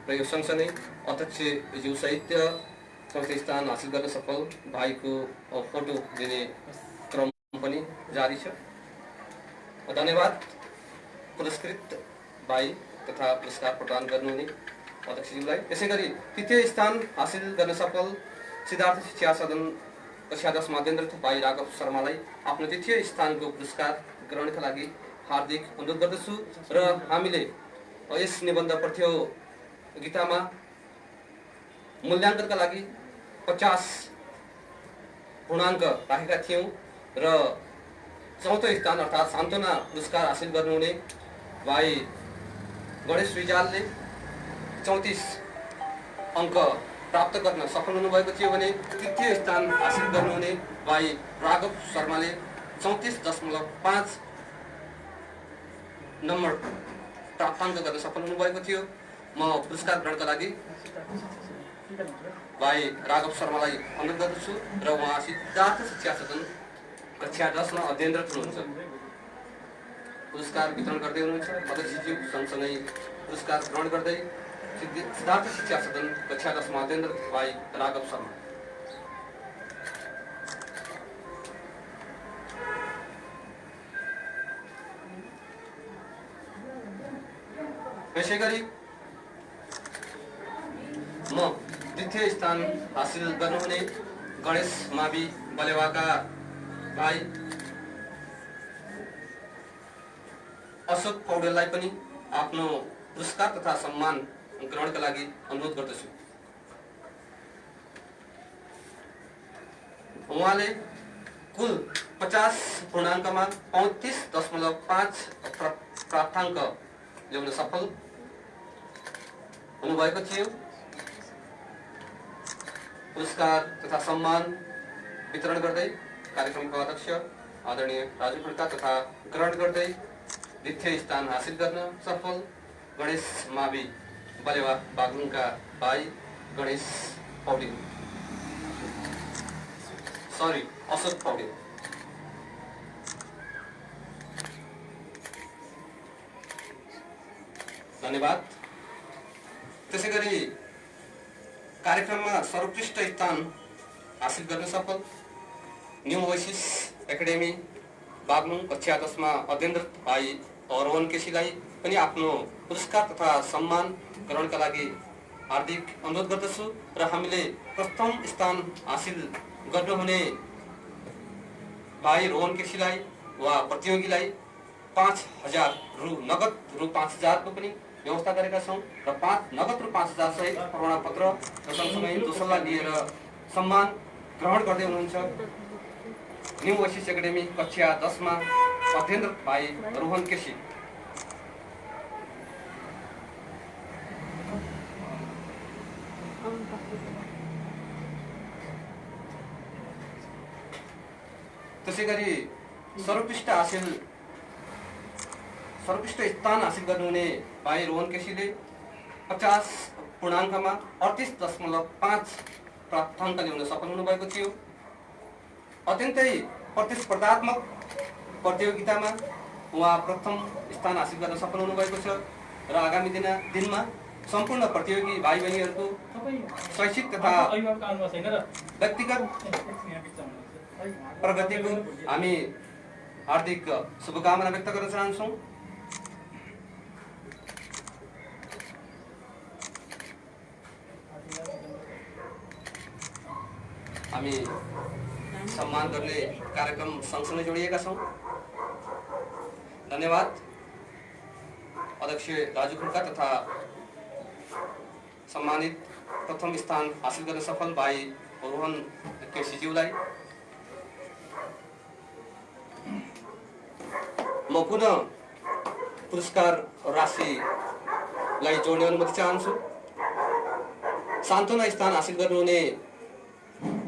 र यो सँगसँगै अध्यक्ष ज्यू साहित्य चौथो स्थान हासिल गर्न सफल भाइको फोटो दिने क्रम पनि जारी छ। धन्यवाद पुरस्कृत भाइ तथा पुरस्कार प्रदान गर्नुहुने अध्यक्षज्यूलाई। त्यसै गरी तृतीय स्थान हासिल गर्न सफल सिद्धार्थ शिक्षा सदन कक्षा 10 माध्येन्द्र भाइ राघव शर्मालाई आफ्नो तृतीय स्थानको पुरस्कार ग्रहणका लागि हार्दिक अनुरोध गर्दछु र हामीले यस निबन्ध प्रतियोगितामा मूल्याङ्कनका लागि 50 पूर्णाङ्क राखेका थियौँ र चौथो स्थान अर्थात् सान्त्वना पुरस्कार हासिल गर्नुहुने भाइ गणेश रिजालले 34 अङ्क प्राप्त गर्न सफल हुनुभएको थियो भने तृतीय स्थान हासिल गर्नुहुने भाइ राघव शर्माले 34.5 नम्बर प्राप्ताङ्क गर्न सफल हुनुभएको थियो। म पुरस्कार ग्रहणका लागि भाइ राघव शर्मालाई अनुरोध गर्दछु र उहाँ सिद्धार्थ शिक्षा सदन कक्षा 10 मा अध्ययनरत हुनुहुन्छ। पुरस्कार वितरण गर्दै हुनुहुन्छ अध्यक्षज्यू सँगसँगै पुरस्कार ग्रहण गर्दै सिद्धार्थ शिक्षा सदन कक्षा 10 मा अध्ययनरत भाइ राघव शर्मा। यसै गरी म द्वितीय स्थान हासिल गर्नुहुने गणेश मावि बलेवाका भाइ अशोक पौडेललाई पनि आफ्नो पुरस्कार तथा सम्मान ग्रहणका लागि अनुरोध गर्दछु। उहाँले कुल 50 पूर्णाङ्कमा 35.5 प्राप्ताङ्क ल्याउन सफल हुनुभएको थियो। पुरस्कार तथा सम्मान वितरण गर्दै कार्यक्रमका अध्यक्ष आदरणीय राजु खड्का तथा ग्रहण गर्दै द्वितीय स्थान हासिल गर्न सफल गणेश मावि बलेवा बागलुङका भाइ गणेश पौडेल अशोक पौडेल। धन्यवाद। त्यसै गरी कार्यक्रममा सर्वोत्कृष्ट स्थान हासिल गर्न सफल न्यू ओएसिस एकाडेमी बागलुङ कक्षा 10 मा अध्ययनरत भाइ रोहन केसीलाई पनि आफ्नो पुरस्कार तथा सम्मान ग्रहणका लागि हार्दिक अनुरोध गर्दछु र हामीले प्रथम स्थान हासिल गर्नुहुने भाइ रोहन केसीलाई वा प्रतियोगीलाई 5000 रु नगद रु 5000 को पनि व्यवस्था गरेका छौं र नगद रु 5000 सहित प्रमाणपत्र र सँगसँगै दोसल्ला लिएर सम्मान ग्रहण गर्दै हुनुहुन्छ न्यू ओएसिस एकाडेमी कक्षा 10 मा अध्ययनरत भाइ रोहन केसी। त्यसै गरी सर्वोत्कृष्ट स्थान हासिल गर्नुहुने भाइ रोहन केसीले 50 पूर्णाङ्कमा 38.5 प्राप्ताङ्क ल्याउन सफल हुनुभएको थियो। अत्यन्तै प्रतिस्पर्धात्मक प्रतियोगितामा उहाँ प्रथम स्थान हासिल गर्न सफल हुनुभएको छ र आगामी दिनमा सम्पूर्ण प्रतियोगी भाइ बहिनीहरूको शैक्षिक तथा व्यक्तिगत प्रगतिको हामी हार्दिक शुभकामना व्यक्त गर्न चाहन्छौँ। हामी सम्मान गर्ने कार्यक्रम सँगसँगै जोडिएका छौँ। धन्यवाद अध्यक्ष राजु खड्का तथा सम्मानित प्रथम स्थान हासिल गर्न सफल भाइ रोहन केसीज्यूलाई। म पुनः पुरस्कार राशिलाई जोड्ने अनुमति चाहन्छु। सान्त्वना स्थान हासिल गर्नुहुने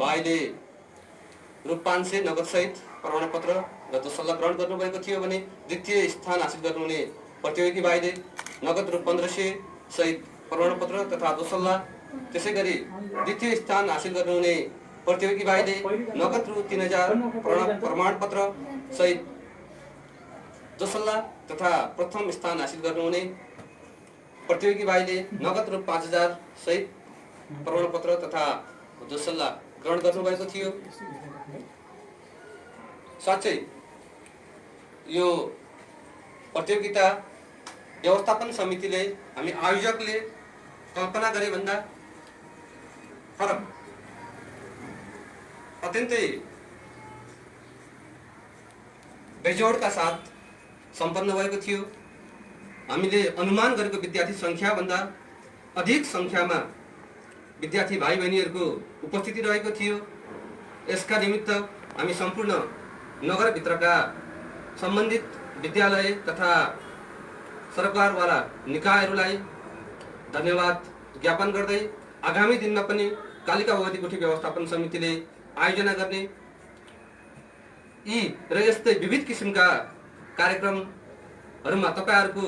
भाइले रु 500 नगद सहित प्रमाणपत्र र दोसल्ला ग्रहण गर्नुभएको थियो भने द्वितीय स्थान हासिल गर्नुहुने प्रतियोगी भाइले नगद रु 1500 सहित प्रमाणपत्र तथा दोसल्ला, त्यसै गरी द्वितीय स्थान हासिल गर्नुहुने प्रतियोगी भाइले नगद रु 3000 प्रमाणपत्र सहित जोसल्ला तथा प्रथम स्थान हासिल गर्नुहुने प्रतियोगी भाइले नगद रु 5000 सहित प्रमाणपत्र तथा जोसल्ला ग्रहण गर्नुभएको थियो। साथै यो प्रतियोगिता व्यवस्थापन समितिले हामी आयोजकले कल्पना गरे भन्दा फरक अत्यन्तै बेजोडका साथ सम्पन्न भएको थियो। हामीले अनुमान गरेको विद्यार्थी संख्याभन्दा अधिक संख्यामा विद्यार्थी भाइ बहिनीहरूको उपस्थिति रहेको थियो। यसका निमित्त हामी सम्पूर्ण नगरभित्रका सम्बन्धित विद्यालय तथा सरकारवाला निकायहरूलाई धन्यवाद ज्ञापन गर्दै आगामी दिनमा पनि कालिका भगवती गुठी व्यवस्थापन समितिले आयोजना गर्ने यी र यस्तै विविध किसिमका कार्यक्रमहरूमा तपाईहरुको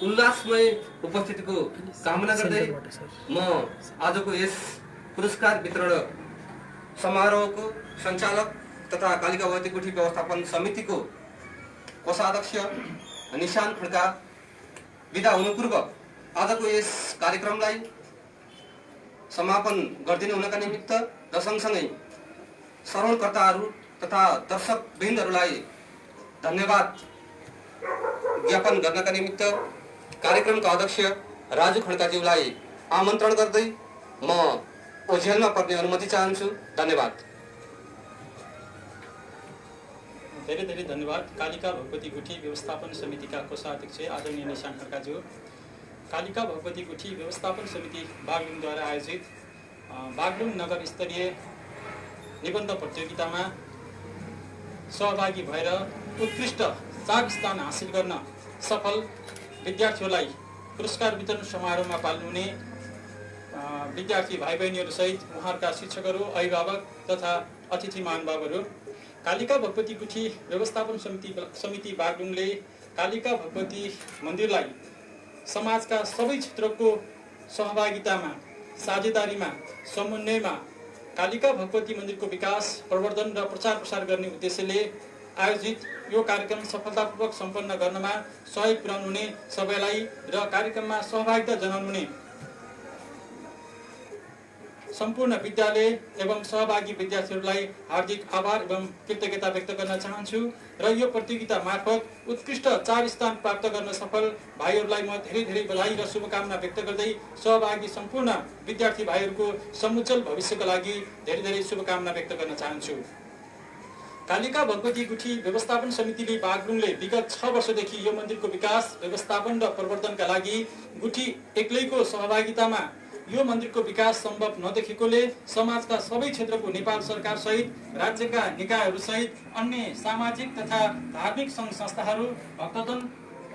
उल्लासमय उपस्थितिको कामना गर्दै म आजको यस पुरस्कार वितरण समारोहको सञ्चालक तथा कालिका भगवती गुठी व्यवस्थापन समितिको कोषाध्यक्ष निशान खड्का बिदा हुनुपूर्व आजको यस कार्यक्रमलाई समापन गरिदिनु हुनका निमित्त र सँगसँगै श्रवणकर्ताहरू तथा दर्शक वृन्दहरूलाई धन्यवाद ज्ञापन गर्नका निमित्त कार्यक्रमका अध्यक्ष राजु खड्काज्यूलाई आमन्त्रण गर्दै म ओझेलमा पर्ने अनुमति चाहन्छु। धन्यवाद। धेरै धेरै धन्यवाद। कालिका भगवती गुठी व्यवस्थापन समितिका कोषाध्यक्ष आदरणीय निशान खड्काज्यू। कालिका भगवती गुठी व्यवस्थापन समिति बागलुङद्वारा आयोजित बागलुङ नगर स्तरीय निबन्ध प्रतियोगितामा सहभागी भएर उत्कृष्ट 4 स्थान हासिल गर्न सफल विद्यार्थीहरूलाई पुरस्कार वितरण समारोहमा पाल्नुहुने विद्यार्थी भाइ बहिनीहरू सहित उहाँहरूका शिक्षकहरू, अभिभावक तथा अतिथि महानुभावहरू, कालिका भगवती गुठी व्यवस्थापन समिति बागलुङले कालिका भगवती मन्दिरलाई समाजका सबै क्षेत्रको सहभागितामा, साझेदारीमा, समन्वयमा कालिका भगवती मन्दिरको विकास, प्रवर्धन र प्रचार प्रसार गर्ने उद्देश्यले आयोजित यो कार्यक्रम सफलतापूर्वक सम्पन्न गर्नमा सहयोग पुर्याउनुहुने सबैलाई र कार्यक्रममा सहभागिता जनाउनुहुने सम्पूर्ण विद्यालय एवं सहभागी विद्यार्थीहरूलाई हार्दिक आभार एवं कृतज्ञता व्यक्त गर्न चाहन्छु र यो प्रतियोगिता मार्फत उत्कृष्ट 4 स्थान प्राप्त गर्न सफल भाइहरूलाई म धेरै धेरै बधाई र शुभकामना व्यक्त गर्दै सहभागी सम्पूर्ण विद्यार्थी भाइहरूको समुज्जल भविष्यको लागि धेरै धेरै शुभकामना व्यक्त गर्न चाहन्छु। कालिका भगवती गुठी व्यवस्थापन समितिले बागलुङले विगत 6 वर्षदेखि यो मन्दिरको विकास, व्यवस्थापन र प्रवर्धनका लागि गुठी एक्लैको सहभागितामा यो मन्दिरको विकास सम्भव नदेखेकोले समाजका सबै क्षेत्रको नेपाल सरकार सहित राज्यका निकायहरू सहित अन्य सामाजिक तथा धार्मिक सङ्घ संस्थाहरू, भक्तजन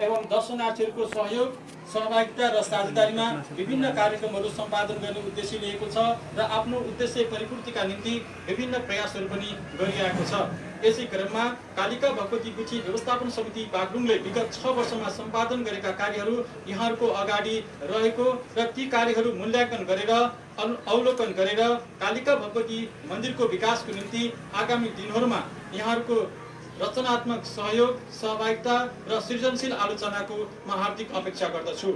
एवं दर्शनार्थीहरूको सहयोग, सहभागिता र साझेदारीमा विभिन्न कार्यक्रमहरू सम्पादन गर्ने उद्देश्य लिएको छ र आफ्नो उद्देश्य परिपूर्तिका निम्ति विभिन्न प्रयासहरू पनि गरिरहेको छ। यसै क्रममा कालिका भगवती गुठी व्यवस्थापन समिति बागलुङले विगत 6 वर्षमा सम्पादन गरेका कार्यहरू यहाँहरूको अगाडि रहेको र ती कार्यहरू मूल्याङ्कन गरेर अवलोकन गरेर कालिका भगवती मन्दिरको विकासको निम्ति आगामी दिनहरूमा यहाँहरूको रचनात्मक सहयोग, सहभागिता र सृजनशील आलोचनाको म हार्दिक अपेक्षा गर्दछु।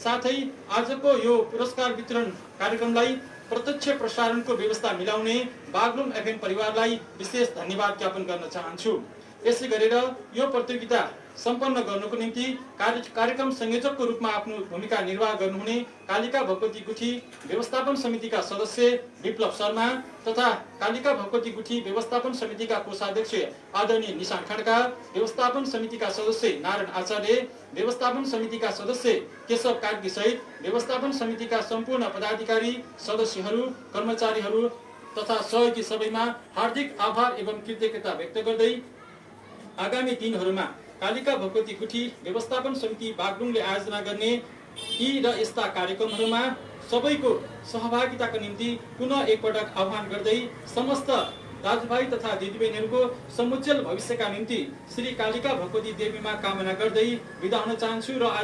साथै आजको यो पुरस्कार वितरण कार्यक्रमलाई प्रत्यक्ष प्रसारणको व्यवस्था मिलाउने बागलुङ एफएम परिवारलाई विशेष धन्यवाद ज्ञापन गर्न चाहन्छु। यसै गरेर यो प्रतियोगिता सम्पन्न गर्नको निम्ति कार्यक्रम संयोजकको रूपमा आफ्नो भूमिका निर्वाह गर्नुहुने कालिका भगवती गुठी व्यवस्थापन समितिका सदस्य विप्लव शर्मा तथा कालिका भगवती गुठी व्यवस्थापन समितिका कोषाध्यक्ष आदरणीय निशान खड्का, व्यवस्थापन समितिका सदस्य नारायण आचार्य, व्यवस्थापन समितिका सदस्य केशव कार्की सहित व्यवस्थापन समितिका सम्पूर्ण पदाधिकारी, सदस्यहरू, कर्मचारीहरू तथा सहयोगी सबैमा हार्दिक आभार एवं कृतज्ञता व्यक्त गर्दै आगामी दिनहरूमा कालिका भगवती गुठी व्यवस्थापन समिति बागलुङले आयोजना गर्ने यी र यस्ता कार्यक्रमहरूमा सबैको सहभागिताको निम्ति पुनः एकपटक आह्वान गर्दै समस्त दाजुभाइ तथा दिदीबहिनीहरूको समुज्जल भविष्यका निम्ति श्री कालिका भगवती देवीमा कामना गर्दै बिदा हुन चाहन्छु र